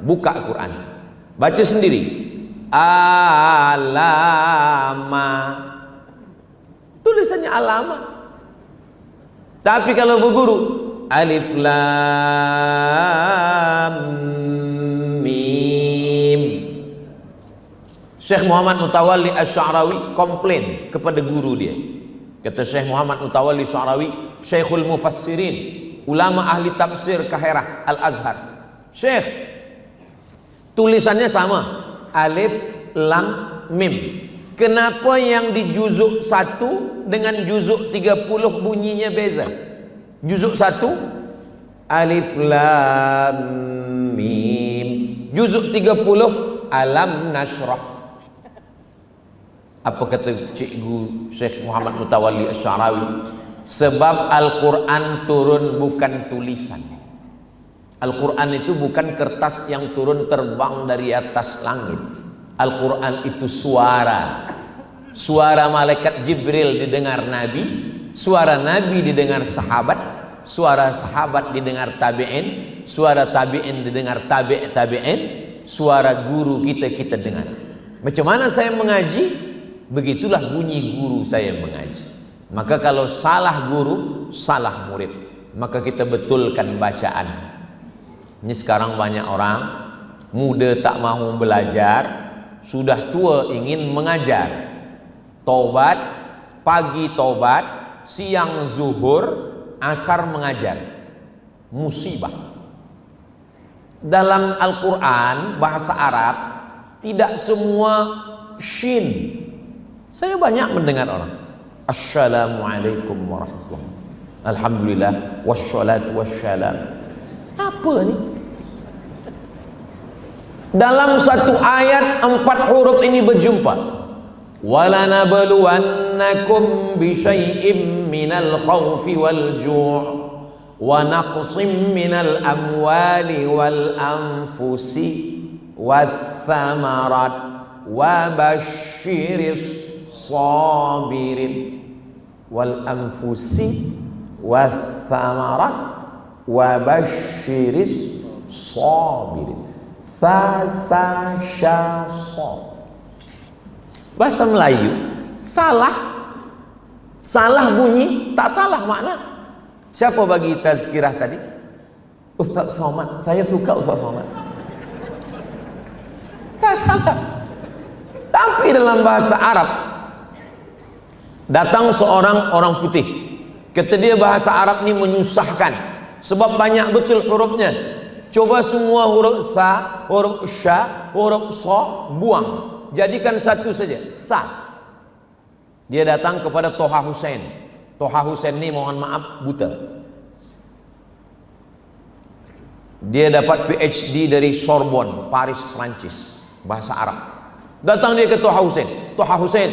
buka Quran, baca sendiri. Alama, tulisannya alama. Tapi kalau berguru, alif lam mim. Syekh Muhammad Mutawalli Asy-Sya'rawi komplain kepada guru dia. Kata Syekh Muhammad Mutawalli Asy-Sya'rawi, Syekhul Mufassirin, ulama ahli tafsir Kahirah Al-Azhar. Syekh, tulisannya sama, alif lam mim. Kenapa yang di juzuk 1 dengan juzuk 30 bunyinya beza? Juzuk 1 alif lam mim. Juzuk 30 alam nasrah. Apa kata cikgu Syekh Muhammad Mutawalli Asy-Sya'rawi? Sebab Al-Quran turun bukan tulisan. Al-Quran itu bukan kertas yang turun terbang dari atas langit. Al-Quran itu suara. Suara malaikat Jibril didengar Nabi, suara Nabi didengar sahabat, suara sahabat didengar tabi'in, suara tabi'in didengar tabi'in, suara guru kita dengar. Macam mana saya mengaji? Begitulah bunyi guru saya mengaji. Maka kalau salah guru, salah murid. Maka kita betulkan bacaan. Ini sekarang banyak orang muda tak mahu belajar, sudah tua ingin mengajar. Taubat, pagi taubat, siang zuhur, asar mengajar. Musibah. Dalam Al-Quran bahasa Arab tidak semua shin. Saya banyak mendengar orang, Assalamualaikum warahmatullahi wabarakatuh, alhamdulillah, wassalatu wassalam. Apa ni? Dalam satu ayat 4 huruf ini berjumpa. Walanabluwannakum bisyai'im minal khawfi wal ju' wa naqsim minal amwali wal anfusi wath thamarat wa basyiris sabirin. Wal anfusi wath thamarat wa basyiris sabirin. Fasasyasa. Bahasa Melayu salah bunyi, tak salah makna. Siapa bagi tazkirah tadi? Ustaz Somad. Saya suka Ustaz Somad. Tak salah. Tapi dalam bahasa Arab datang seorang orang putih, kata dia bahasa Arab ni menyusahkan sebab banyak betul hurufnya. Coba semua huruf tha, huruf sya, huruf sa buang, jadikan satu saja, sa. Dia datang kepada Toha Hussein. Toha Hussein ni mohon maaf buta. Dia dapat PhD dari Sorbonne, Paris, Prancis, bahasa Arab. Datang dia ke Toha Hussein. Toha Hussein,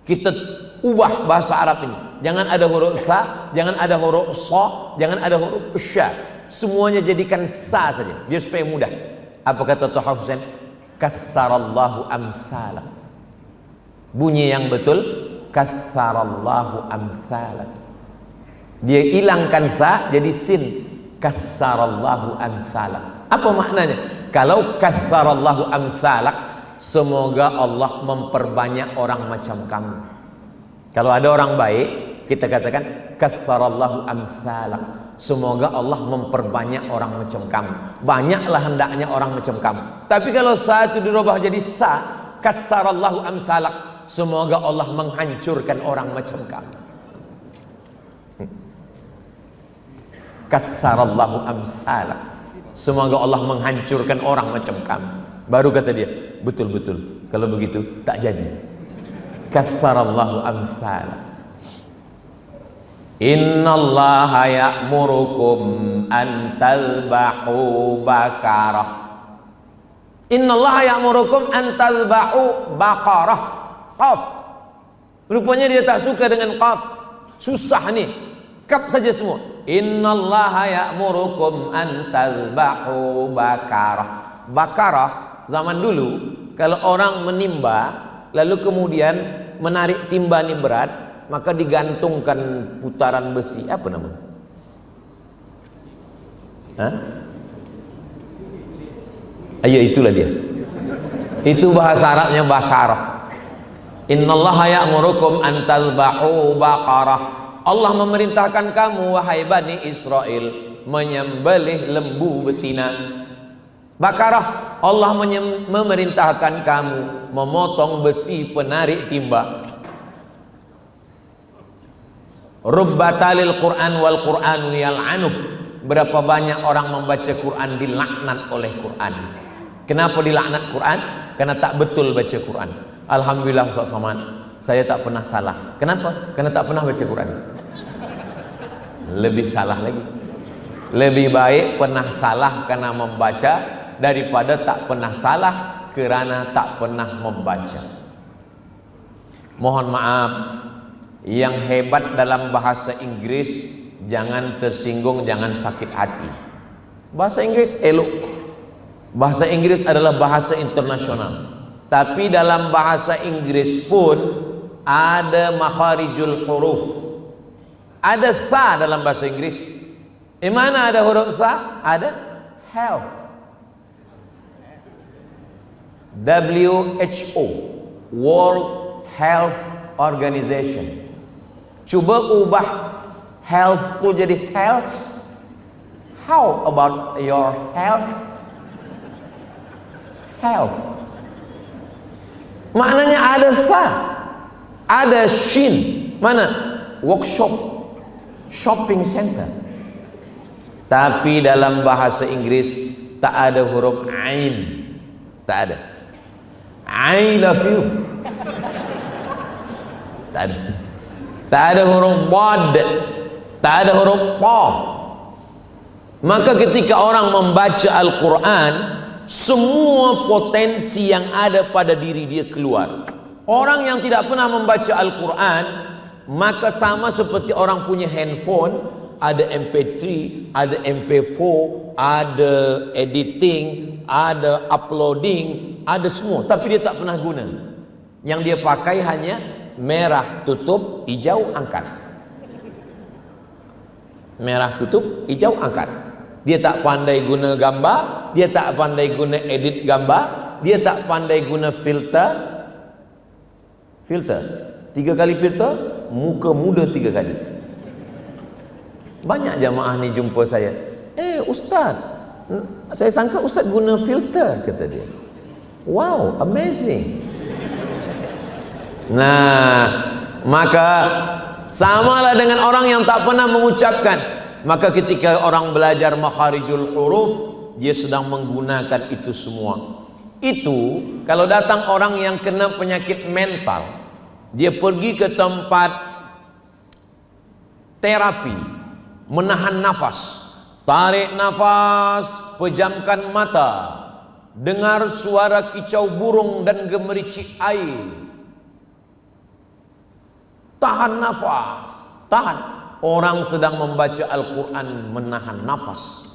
kita ubah bahasa Arab ini. Jangan ada huruf tha, jangan ada huruf sa, jangan ada huruf sya. Semuanya jadikan sa saja, biar supaya mudah. Apa kata Toha Hussein? Kassarallahu amsalam. Bunyi yang betul, kassarallahu amsalam. Dia hilangkan sa jadi sin. Kassarallahu amsalak. Apa maknanya? Kalau kassarallahu amsalak, semoga Allah memperbanyak orang macam kamu. Kalau ada orang baik, kita katakan kassarallahu amsalak, semoga Allah memperbanyak orang macam kamu. Banyaklah hendaknya orang macam kamu. Tapi kalau sa itu dirubah jadi sa, kassarallahu amsalak, semoga Allah menghancurkan orang macam kamu. Kassarallahu amsalak, semoga Allah menghancurkan orang macam kamu. Baru kata dia, betul-betul, kalau begitu tak jadi. Kassarallahu amsalak. Innallaha ya'murukum an tadhbahu bakarah. Innallaha ya'murukum an tadhbahu bakarah. Qaf. Rupanya dia tak suka dengan qaf. Susah nih. Kap saja semua. Innallaha ya'murukum an tadhbahu bakarah. Bakarah zaman dulu kalau orang menimba lalu kemudian menarik timba ini berat, maka digantungkan putaran besi. Apa namanya? Hah? Ayo, itulah dia. Itu bahasa Arabnya bakarah. Innallaha ya'murukum an tadhbahu bakarah. Allah memerintahkan kamu wahai Bani Israel menyembelih lembu betina. Bakarah, Allah memerintahkan kamu memotong besi penarik timba. Rubbatalil Quran wal Quranu yal'anuh. Berapa banyak orang membaca Quran dilaknat oleh Quran. Kenapa dilaknat Quran? Karena tak betul baca Quran. Alhamdulillah Ustaz Somad, saya tak pernah salah. Kenapa? Karena tak pernah baca Quran. Lebih salah lagi. Lebih baik pernah salah karena membaca daripada tak pernah salah kerana tak pernah membaca. Mohon maaf, yang hebat dalam bahasa Inggris jangan tersinggung, jangan sakit hati. Bahasa Inggris elok. Bahasa Inggris adalah bahasa internasional. Tapi dalam bahasa Inggris pun ada makharijul huruf. Ada tha dalam bahasa Inggris. Di mana ada huruf tha? Ada health. WHO, World Health Organization. Coba ubah health tu jadi health. How about your health? Health. Maknanya ada tha, ada shin. Mana? Workshop, shopping center. Tapi dalam bahasa Inggris tak ada huruf ain. Tak ada. I love you. Tak ada. Tak ada huruf bod. Tak ada huruf pa. Maka ketika orang membaca Al-Quran, semua potensi yang ada pada diri dia keluar. Orang yang tidak pernah membaca Al-Quran, maka sama seperti orang punya handphone, ada MP3, ada MP4, ada editing, ada uploading, ada semua, tapi dia tak pernah guna. Yang dia pakai hanya merah tutup, hijau angkat. Merah tutup, hijau angkat. Dia tak pandai guna gambar, dia tak pandai guna edit gambar, dia tak pandai guna filter. 3 kali filter, muka muda 3 kali. Banyak jamaah ni jumpa saya, Ustaz, saya sangka Ustaz guna filter, kata dia. Wow, amazing. Nah, maka samalah dengan orang yang tak pernah mengucapkan. Maka ketika orang belajar makharijul huruf, dia sedang menggunakan itu semua. Itu kalau datang orang yang kena penyakit mental, dia pergi ke tempat terapi, menahan nafas, tarik nafas, pejamkan mata, dengar suara kicau burung dan gemericik air, tahan nafas, tahan. Orang sedang membaca Al-Quran menahan nafas,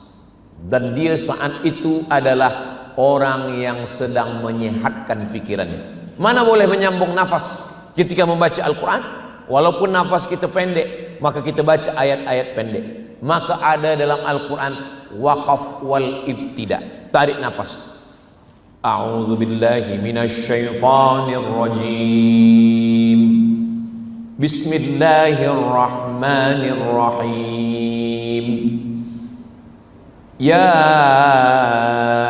dan dia saat itu adalah orang yang sedang menyehatkan fikirannya. Mana boleh menyambung nafas ketika membaca Al-Quran? Walaupun nafas kita pendek, maka kita baca ayat-ayat pendek. Maka ada dalam Al-Quran waqaf wal ibtida. Tarik nafas. A'udzu billahi minasyaitonir rajim. Bismillahirrahmanirrahim. Ya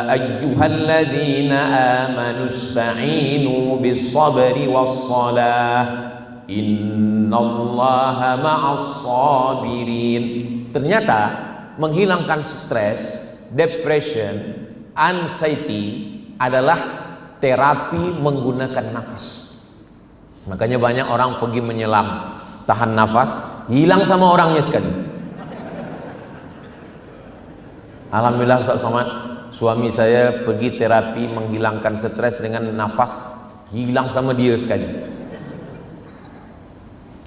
ayyuhalladzina amanu ista'inu bis-sabri was-salah. Innallaha ma'as sabirin. Ternyata menghilangkan stres, depression, anxiety adalah terapi menggunakan nafas. Makanya banyak orang pergi menyelam, tahan nafas, hilang sama orangnya sekali. Alhamdulillah Ustaz Somad, suami saya pergi terapi menghilangkan stres dengan nafas, hilang sama dia sekali.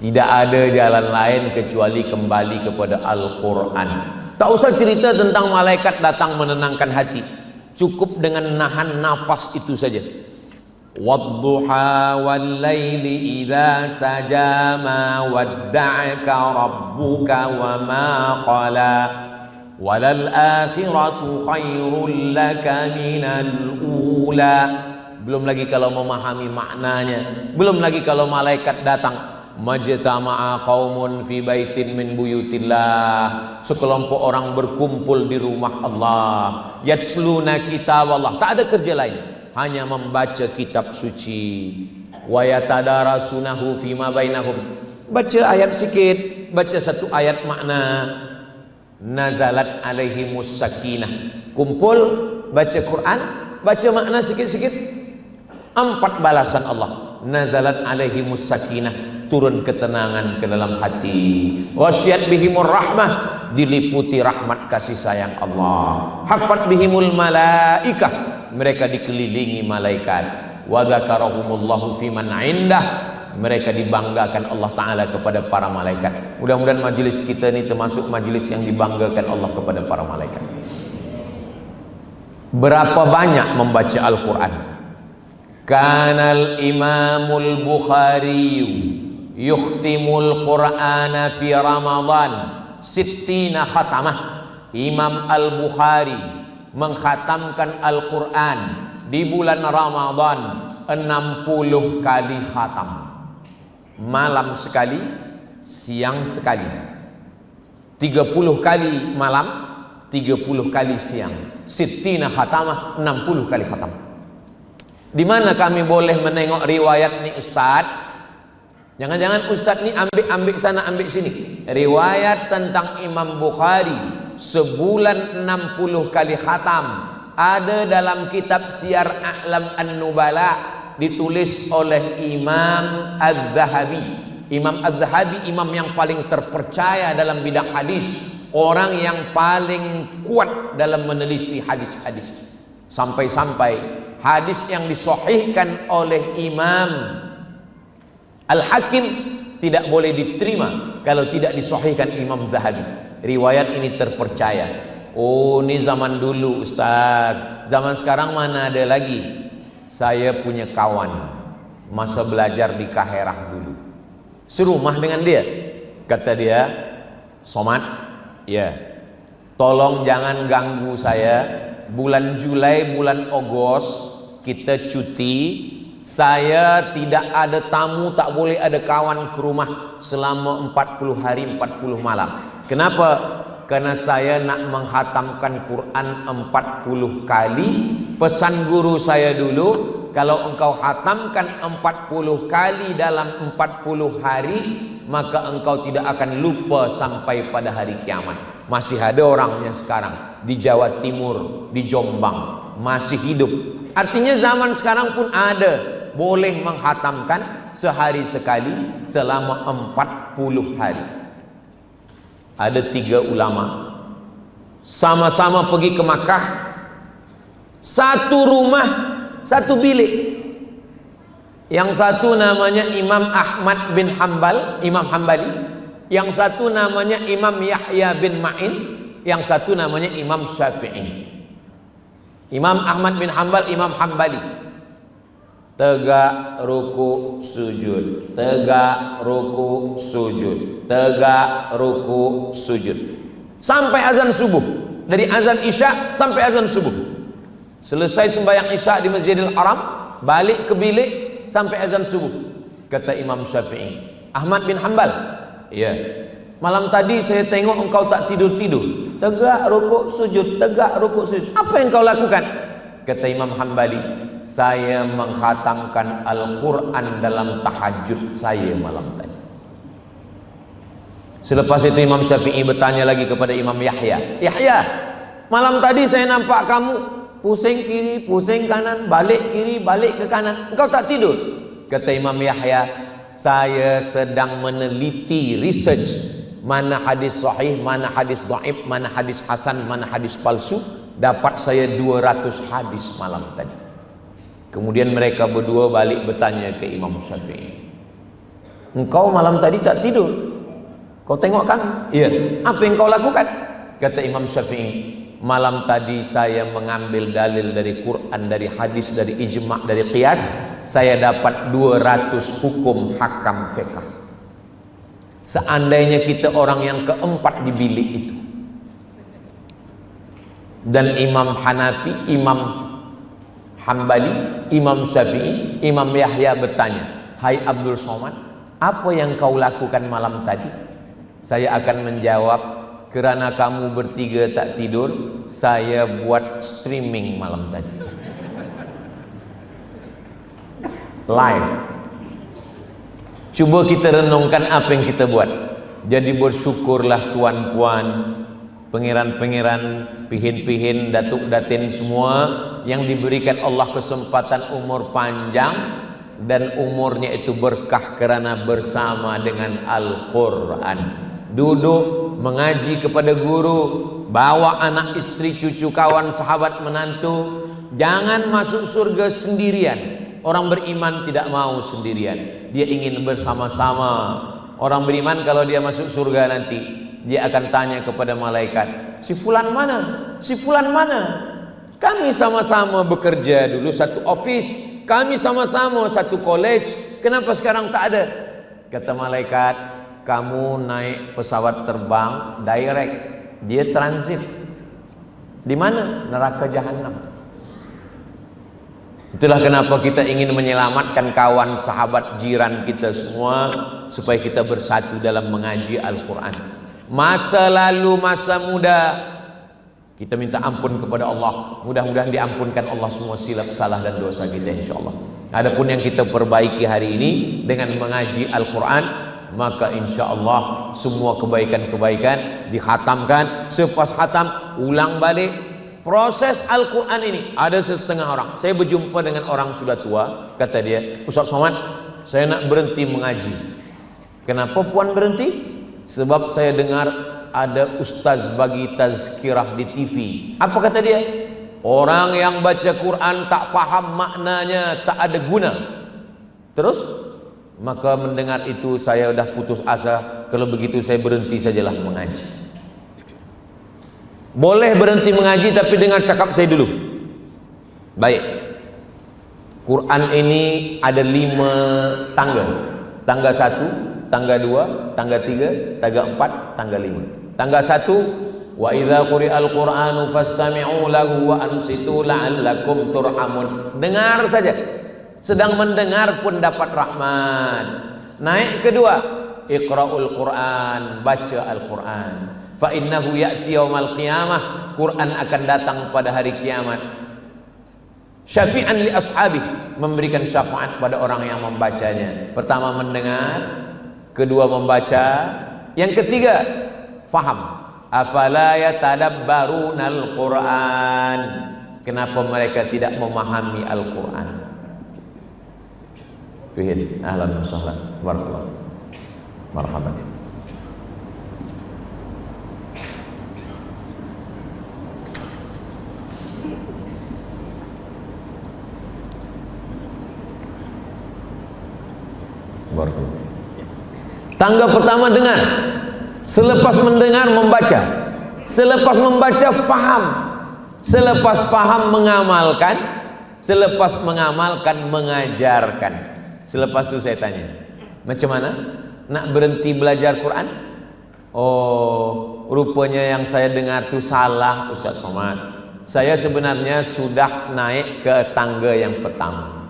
Tidak ada jalan lain kecuali kembali kepada Al-Quran. Tak usah cerita tentang malaikat datang menenangkan hati, cukup dengan nahan nafas itu saja. Wadduha wal laili idza saja ma wadda'aka rabbuka wa ma qala walal akhiratu khairul laka minal ula. Belum lagi kalau memahami maknanya, belum lagi kalau malaikat datang. Majtama'a qaumun fi baitin min buyutillah. Sekelompok orang berkumpul di rumah Allah. Yatsluna kitab Allah. Tak ada kerja lain, hanya membaca kitab suci. Wa yatadarasunahu fima bainahum. Baca ayat sikit, baca satu ayat makna. Nazalat alaihimus sakinah. Kumpul, baca Quran, baca makna sikit-sikit. 4 balasan Allah. Nazalat alaihimus sakinah, turun ketenangan ke dalam hati. Wasyat bihimur rahmah, diliputi rahmat kasih sayang Allah. Hafat bihimul malaikah, mereka dikelilingi malaikat. Wa dzakarahumullahu fiman indah, mereka dibanggakan Allah Ta'ala kepada para malaikat. Mudah-mudahan majelis kita ini termasuk majelis yang dibanggakan Allah kepada para malaikat. Berapa banyak membaca Al-Quran? Kanal Imamul Bukhari yukhtimul Qur'ana fi Ramadan sittina khatamah. Imam Al-Bukhari mengkhatamkan Al-Quran di bulan Ramadan 60 kali khatam. Malam sekali, siang sekali. 30 kali malam, 30 kali siang. Sittina khatamah, 60 kali khatam. Di mana kami boleh menengok riwayat ni Ustaz? Jangan-jangan Ustaz ni ambil sana ambil sini. Riwayat tentang Imam Bukhari sebulan 60 kali khatam ada dalam kitab Siyar A'lam An-Nubala, ditulis oleh Imam Az-Zahabi. Imam Az-Zahabi imam yang paling terpercaya dalam bidang hadis, orang yang paling kuat dalam meneliti hadis-hadis. Sampai-sampai hadis yang disahihkan oleh Imam Al-Hakim tidak boleh diterima kalau tidak disahihkan Imam Zahabi. Riwayat ini terpercaya. Oh, ini zaman dulu Ustaz. Zaman sekarang mana ada lagi. Saya punya kawan masa belajar di Kaherah dulu, serumah dengan dia. Kata dia, Somad, ya, tolong jangan ganggu saya. Bulan Julai, bulan Agustus kita cuti. Saya tidak ada tamu, tak boleh ada kawan ke rumah selama 40 hari 40 malam. Kenapa? Karena saya nak menghatamkan Quran 40 kali. Pesan guru saya dulu, kalau engkau hatamkan 40 kali dalam 40 hari, maka engkau tidak akan lupa sampai pada hari kiamat. Masih ada orangnya sekarang di Jawa Timur, di Jombang, masih hidup. Artinya zaman sekarang pun ada, boleh menghatamkan sehari sekali selama 40 hari. Ada 3 ulama sama-sama pergi ke Makkah, satu rumah, satu bilik. Yang satu namanya Imam Ahmad bin Hanbal, Imam Hanbali. Yang satu namanya Imam Yahya bin Ma'in. Yang satu namanya Imam Syafi'i. Imam Ahmad bin Hanbal, Imam Hanbali. Tegak, ruku, sujud. Tegak, ruku, sujud. Tegak, ruku, sujud. sampai azan subuh. Dari azan isya sampai azan subuh. Selesai sembahyang isya di Masjidil Haram, balik ke bilik sampai azan subuh. Kata Imam Syafi'i, Ahmad bin Hanbal, iya, malam tadi saya tengok engkau tak tidur-tidur, tegak rukuk sujud, tegak rukuk sujud. Apa yang kau lakukan? Kata Imam Hambali, saya menghatamkan Al-Quran dalam tahajud saya malam tadi. Selepas itu Imam Syafi'i bertanya lagi kepada Imam Yahya, Yahya, malam tadi saya nampak kamu pusing kiri, pusing kanan, balik kiri, balik ke kanan, engkau tak tidur? Kata Imam Yahya, saya sedang meneliti, research mana hadis sahih, mana hadis dhaif, mana hadis hasan, mana hadis palsu. Dapat saya 200 hadis malam tadi. Kemudian mereka berdua balik bertanya ke Imam Syafi'i, engkau malam tadi tak tidur? Kau tengok kan? Iya. Apa yang kau lakukan? Kata Imam Syafi'i, malam tadi saya mengambil dalil dari Quran, dari hadis, dari ijma', dari qiyas. Saya dapat 200 hukum hakam fiqh. Seandainya kita orang yang keempat di bilik itu, dan Imam Hanafi, Imam Hambali, Imam Syafi'i, Imam Yahya bertanya, hai Abdul Somad, apa yang kau lakukan malam tadi? Saya akan menjawab, kerana kamu bertiga tak tidur, saya buat streaming malam tadi, live. Cuba kita renungkan apa yang kita buat. Jadi bersyukurlah tuan-puan, pangeran-pangeran, pihin-pihin, datuk-datin semua yang diberikan Allah kesempatan umur panjang, dan umurnya itu berkah kerana bersama dengan Al-Quran. Duduk mengaji kepada guru, bawa anak istri, cucu, kawan, sahabat, menantu. Jangan masuk surga sendirian. Orang beriman tidak mau sendirian, dia ingin bersama-sama. Orang beriman kalau dia masuk surga nanti, dia akan tanya kepada malaikat, si fulan mana? Si fulan mana? Kami sama-sama bekerja dulu satu office, kami sama-sama satu college, kenapa sekarang tak ada? Kata malaikat, kamu naik pesawat terbang direct, dia transit. Di mana? Neraka jahanam. Itulah kenapa kita ingin menyelamatkan kawan, sahabat, jiran kita semua, supaya kita bersatu dalam mengaji Al-Quran. Masa lalu, masa muda, kita minta ampun kepada Allah. Mudah-mudahan diampunkan Allah semua silap, salah dan dosa kita, insyaAllah. Adapun yang kita perbaiki hari ini dengan mengaji Al-Quran, maka insyaAllah semua kebaikan-kebaikan dikhatamkan. Selepas khatam, ulang balik. Proses Al-Quran ini, ada setengah orang. Saya berjumpa dengan orang sudah tua, kata dia, Ustaz Somad, saya nak berhenti mengaji. Kenapa puan berhenti? Sebab saya dengar ada ustaz bagi tazkirah di TV. Apa kata dia? Orang yang baca Quran tak paham maknanya, tak ada guna. Terus, maka mendengar itu saya dah putus asa. Kalau begitu saya berhenti sajalah mengaji. Boleh berhenti mengaji, tapi dengar cakap saya dulu. Baik, Quran ini ada 5 tangga. Tangga 1, tangga 2, tangga 3, tangga 4, tangga 5. Tangga 1, wa idza quri'al Qur'anu fastami'u lahu wa ansitu la'allakum turhamun. Dengar saja. Sedang mendengar pun dapat rahmat. Naik kedua, iqra'ul Qur'an, baca Al-Quran. Fa innahu ya'ti yaumal qiyamah, Quran akan datang pada hari kiamat. Syafi'an li ashabi, memberikan syafaat pada orang yang membacanya. Pertama mendengar, kedua membaca, yang ketiga faham. Afala yatadabbarunal Quran, kenapa mereka tidak memahami Al-Quran? Fihin, ahlan wa sahlan, barakallahu, marhaban. Tangga pertama dengar, selepas mendengar membaca, selepas membaca faham, selepas faham mengamalkan, selepas mengamalkan mengajarkan. Selepas itu saya tanya, macam mana nak berhenti belajar Quran? Oh, rupanya yang saya dengar itu salah, Ustaz Somad. Saya sebenarnya sudah naik ke tangga yang pertama.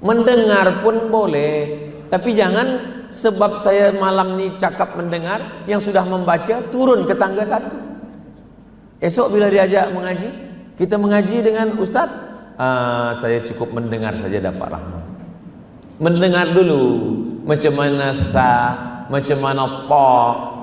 Mendengar pun boleh, tapi jangan sebab saya malam ini cakap mendengar, yang sudah membaca turun ke tangga 1. Esok bila diajak mengaji, kita mengaji dengan Ustaz, saya cukup mendengar saja dapat rahmat. Mendengar dulu macam mana tha, macam mana ta,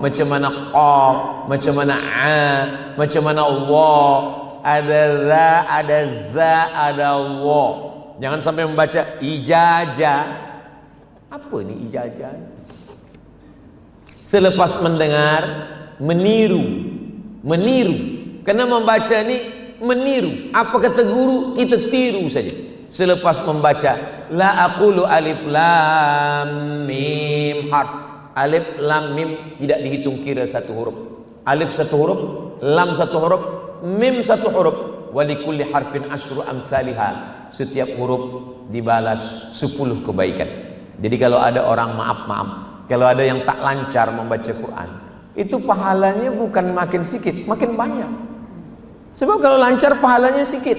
macam mana qaf, macam mana a, macam mana wa, ada za, ada za, ada wa. Jangan sampai membaca ijazah. Apa ni ijazah? Selepas mendengar, meniru. Karena membaca ni meniru. Apa kata guru, kita tiru saja. Selepas membaca, la aqulu alif lam mim harf. Alif lam mim tidak dihitung kira satu huruf. Alif satu huruf, lam satu huruf, mim satu huruf. Walikulli harfin asyru amsalihah. Setiap huruf dibalas 10 kebaikan. Jadi kalau ada orang maaf, kalau ada yang tak lancar membaca Quran, itu pahalanya bukan makin sedikit, makin banyak. Sebab kalau lancar pahalanya sedikit.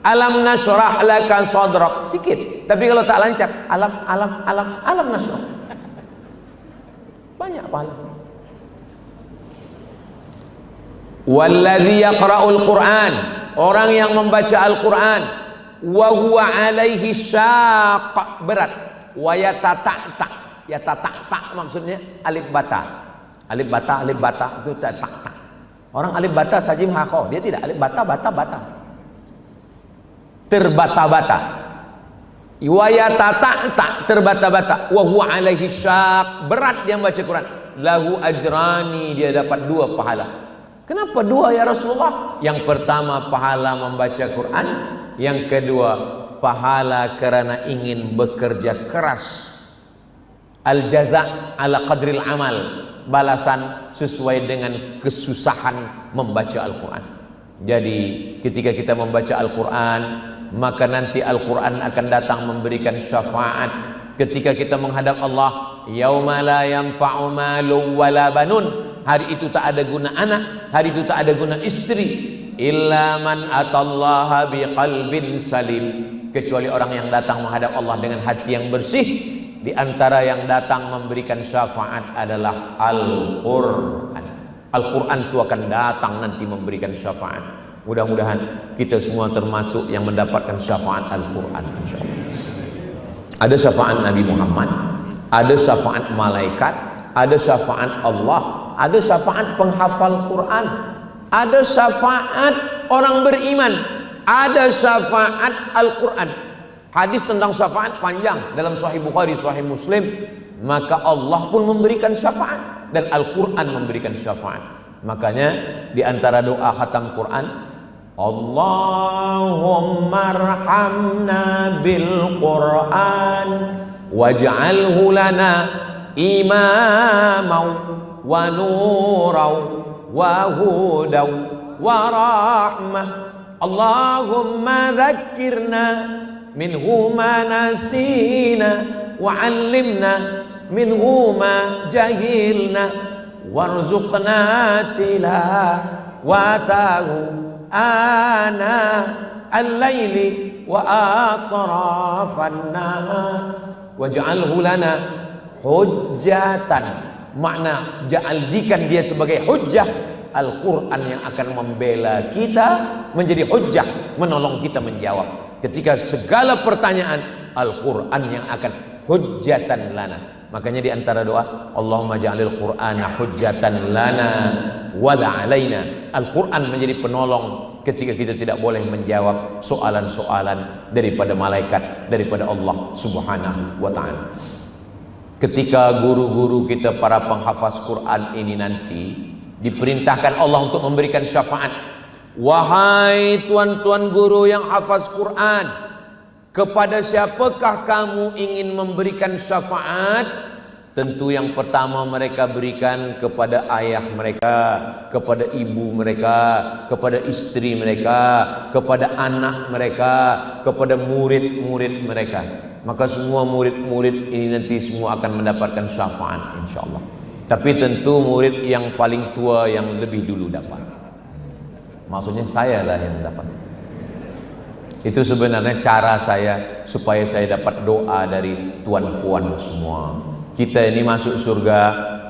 Alam nashrah laka sadrak, sedikit. Tapi kalau tak lancar, alam nashrah, banyak pahala. Walladzi yaqra'ul Qur'an, orang yang membaca Al-Quran, wa huwa alaihi syaq, berat. Wa yatata'ta maksudnya alif bata. Alif bata itu ta. Orang alif bata sajim hakho, dia tidak alif bata. Terbata-bata. Wa yatata'ta, terbata-bata. Wa huwa alaihi syaq, berat dia membaca Quran. Lahu ajrani, dia dapat 2 pahala. Kenapa 2 ya Rasulullah? Yang pertama pahala membaca Quran, yang kedua pahala karena ingin bekerja keras. Al-jaza' ala qadril amal, balasan sesuai dengan kesusahan membaca Al-Quran. Jadi ketika kita membaca Al-Quran, maka nanti Al-Quran akan datang memberikan syafaat. Ketika kita menghadap Allah, yauma la yanfa'u malun wala banun, hari itu tak ada guna anak, hari itu tak ada guna istri, illa man atallaha biqalbin salim, kecuali orang yang datang menghadap Allah dengan hati yang bersih. Di antara yang datang memberikan syafaat adalah Al-Quran. Al-Quran itu akan datang nanti memberikan syafaat. Mudah-mudahan kita semua termasuk yang mendapatkan syafaat Al-Quran, insyaallah. Ada syafaat Nabi Muhammad, ada syafaat malaikat, ada syafaat Allah, ada syafaat penghafal Quran, ada syafaat orang beriman, ada syafaat Al-Quran. Hadis tentang syafaat panjang dalam Sahih Bukhari, Sahih Muslim. Maka Allah pun memberikan syafaat dan Al-Quran memberikan syafaat. Makanya di antara doa khatam Quran, Allahumma arhamna bil Quran waj'alhu lana imamaw wa nuraw wa hudaw wa rahmah. Allahumma dhakkirna minhu ma nasina wa 'allimna minhu ma jahilna warzuqna tilawatahu ana al-laili wa atrafan nahar waj'alhu lana hujjatan. Makna jadikan dia sebagai hujjah, Al-Quran yang akan membela kita, menjadi hujjah, menolong kita menjawab. Ketika segala pertanyaan, Al-Quran yang akan hujjatan lana. Makanya di antara doa, Allahumma ja'alil Qur'ana hujjatan lana wala alaina. Al-Quran menjadi penolong ketika kita tidak boleh menjawab soalan-soalan daripada malaikat, daripada Allah Subhanahu wa ta'ala. Ketika guru-guru kita para penghafaz Quran ini nanti diperintahkan Allah untuk memberikan syafaat. Wahai tuan-tuan guru yang hafaz Quran, kepada siapakah kamu ingin memberikan syafaat? Tentu yang pertama mereka berikan kepada ayah mereka, kepada ibu mereka, kepada istri mereka, kepada anak mereka, kepada murid-murid mereka. Maka semua murid-murid ini nanti semua akan mendapatkan syafaat, insyaallah. Tapi tentu murid yang paling tua yang lebih dulu dapat. Maksudnya saya lah yang dapat. Itu sebenarnya cara saya supaya saya dapat doa dari tuan puan semua. Kita ini masuk surga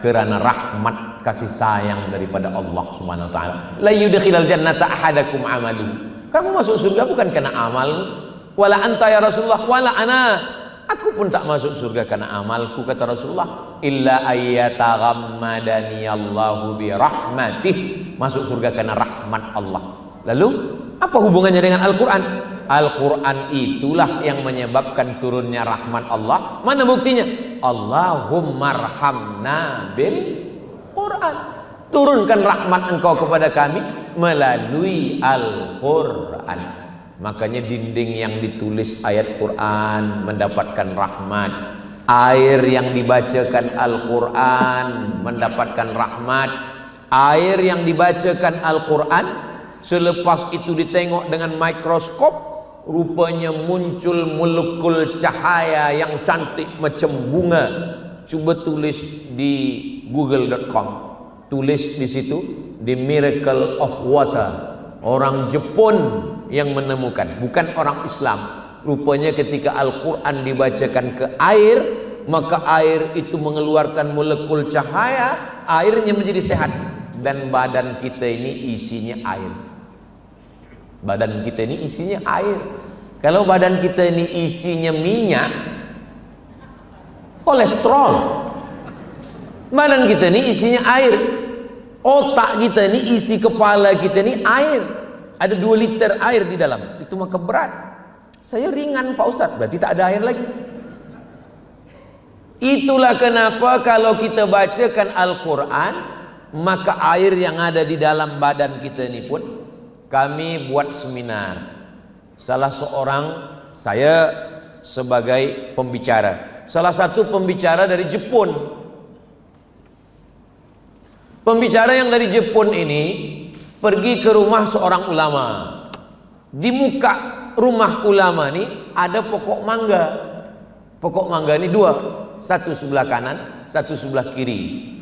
kerana rahmat kasih sayang daripada Allah Subhanahu wa taala. La yudkhilal jannata ahadakum amaluhu. Kamu masuk surga bukan karena amal. Wala anta ya Rasulullah wala ana. Aku pun tak masuk surga karena amalku, kata Rasulullah. Illa ayyataghammadani Allahu bi rahmatih. Masuk surga karena rahmat Allah. Lalu apa hubungannya dengan Al-Quran? Al-Quran itulah yang menyebabkan turunnya rahmat Allah. Mana buktinya? Allahumma arhamna bil Quran. Turunkan rahmat engkau kepada kami melalui Al-Quran. Makanya dinding yang ditulis ayat Quran mendapatkan rahmat. Air yang dibacakan Al-Quran mendapatkan rahmat. Air yang dibacakan Al-Quran selepas itu ditengok dengan mikroskop, rupanya muncul molekul cahaya yang cantik macam bunga. Coba tulis di google.com, tulis di situ The Miracle of Water. Orang Jepun yang menemukan, bukan orang Islam. Rupanya ketika Al-Quran dibacakan ke air, maka air itu mengeluarkan molekul cahaya, airnya menjadi sehat. Dan badan kita ini isinya air. Badan kita ini isinya air. Kalau badan kita ini isinya minyak, kolesterol. Badan kita ini isinya air. Otak kita ini, isi kepala kita ini air. Ada 2 liter air di dalam. Itu maka berat. Saya ringan Pak Ustadz, berarti tak ada air lagi. Itulah kenapa kalau kita bacakan Al-Quran, maka air yang ada di dalam badan kita ini pun, kami buat seminar. Salah seorang, saya sebagai pembicara, salah satu pembicara dari Jepun. Pembicara yang dari Jepun ini pergi ke rumah seorang ulama. Di muka rumah ulama ini ada pokok mangga. Pokok mangga ini 2, satu sebelah kanan, satu sebelah kiri.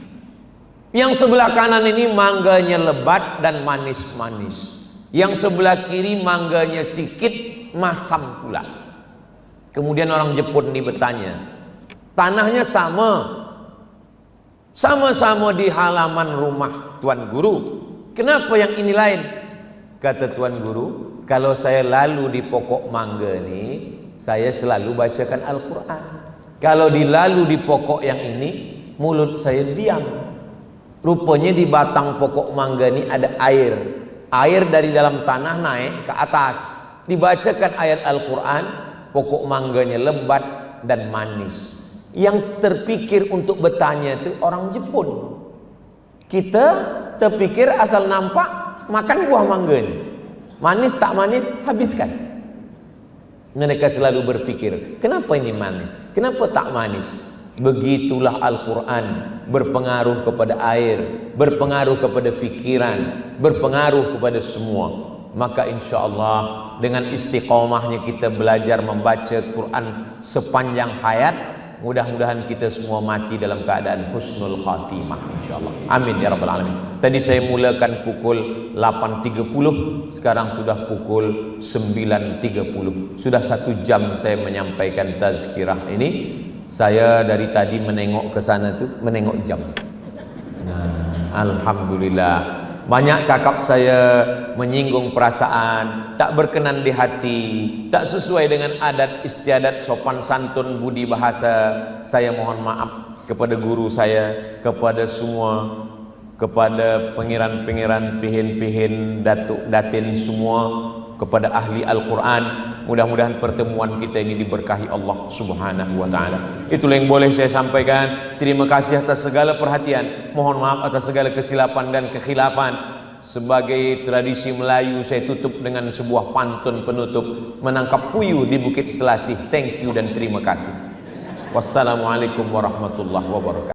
Yang sebelah kanan ini mangganya lebat dan manis-manis. Yang sebelah kiri mangganya sikit, masam pula. Kemudian orang Jepun ini bertanya, tanahnya sama-sama di halaman rumah Tuan Guru, kenapa yang ini lain? Kata Tuan Guru, kalau saya lalu di pokok mangga ini, saya selalu bacakan Al-Quran. Kalau dilalu di pokok yang ini, mulut saya diam. Rupanya di batang pokok mangga ini ada air. Air dari dalam tanah naik ke atas. Dibacakan ayat Al-Quran, pokok mangganya lebat dan manis. Yang terpikir untuk bertanya itu orang Jepun. Kita terpikir asal nampak makan buah mangga ini. Manis tak manis, habiskan. Mereka selalu berpikir, kenapa ini manis? Kenapa tak manis? Begitulah Al-Quran berpengaruh kepada air, berpengaruh kepada fikiran, berpengaruh kepada semua. Maka insya Allah dengan istiqomahnya kita belajar membaca Quran sepanjang hayat, mudah-mudahan kita semua mati dalam keadaan husnul khatimah insyaallah. Amin ya rabbal alamin. Tadi saya mulakan pukul 8.30, sekarang sudah pukul 9.30. Sudah 1 jam saya menyampaikan tazkirah ini. Saya dari tadi menengok ke sana tuh, menengok jam. Nah, alhamdulillah. Banyak cakap saya menyinggung perasaan, tak berkenan di hati, tak sesuai dengan adat istiadat sopan santun budi bahasa. Saya mohon maaf kepada guru saya, kepada semua, kepada pengiran-pengiran, pihin-pihin, datuk datin semua, kepada ahli Al-Quran. Mudah-mudahan pertemuan kita ini diberkahi Allah Subhanahu wa ta'ala. Itulah yang boleh saya sampaikan. Terima kasih atas segala perhatian. Mohon maaf atas segala kesilapan dan kekhilafan. Sebagai tradisi Melayu, saya tutup dengan sebuah pantun penutup. Menangkap puyuh di Bukit Selasih. Thank you dan terima kasih. Wassalamualaikum warahmatullahi wabarakatuh.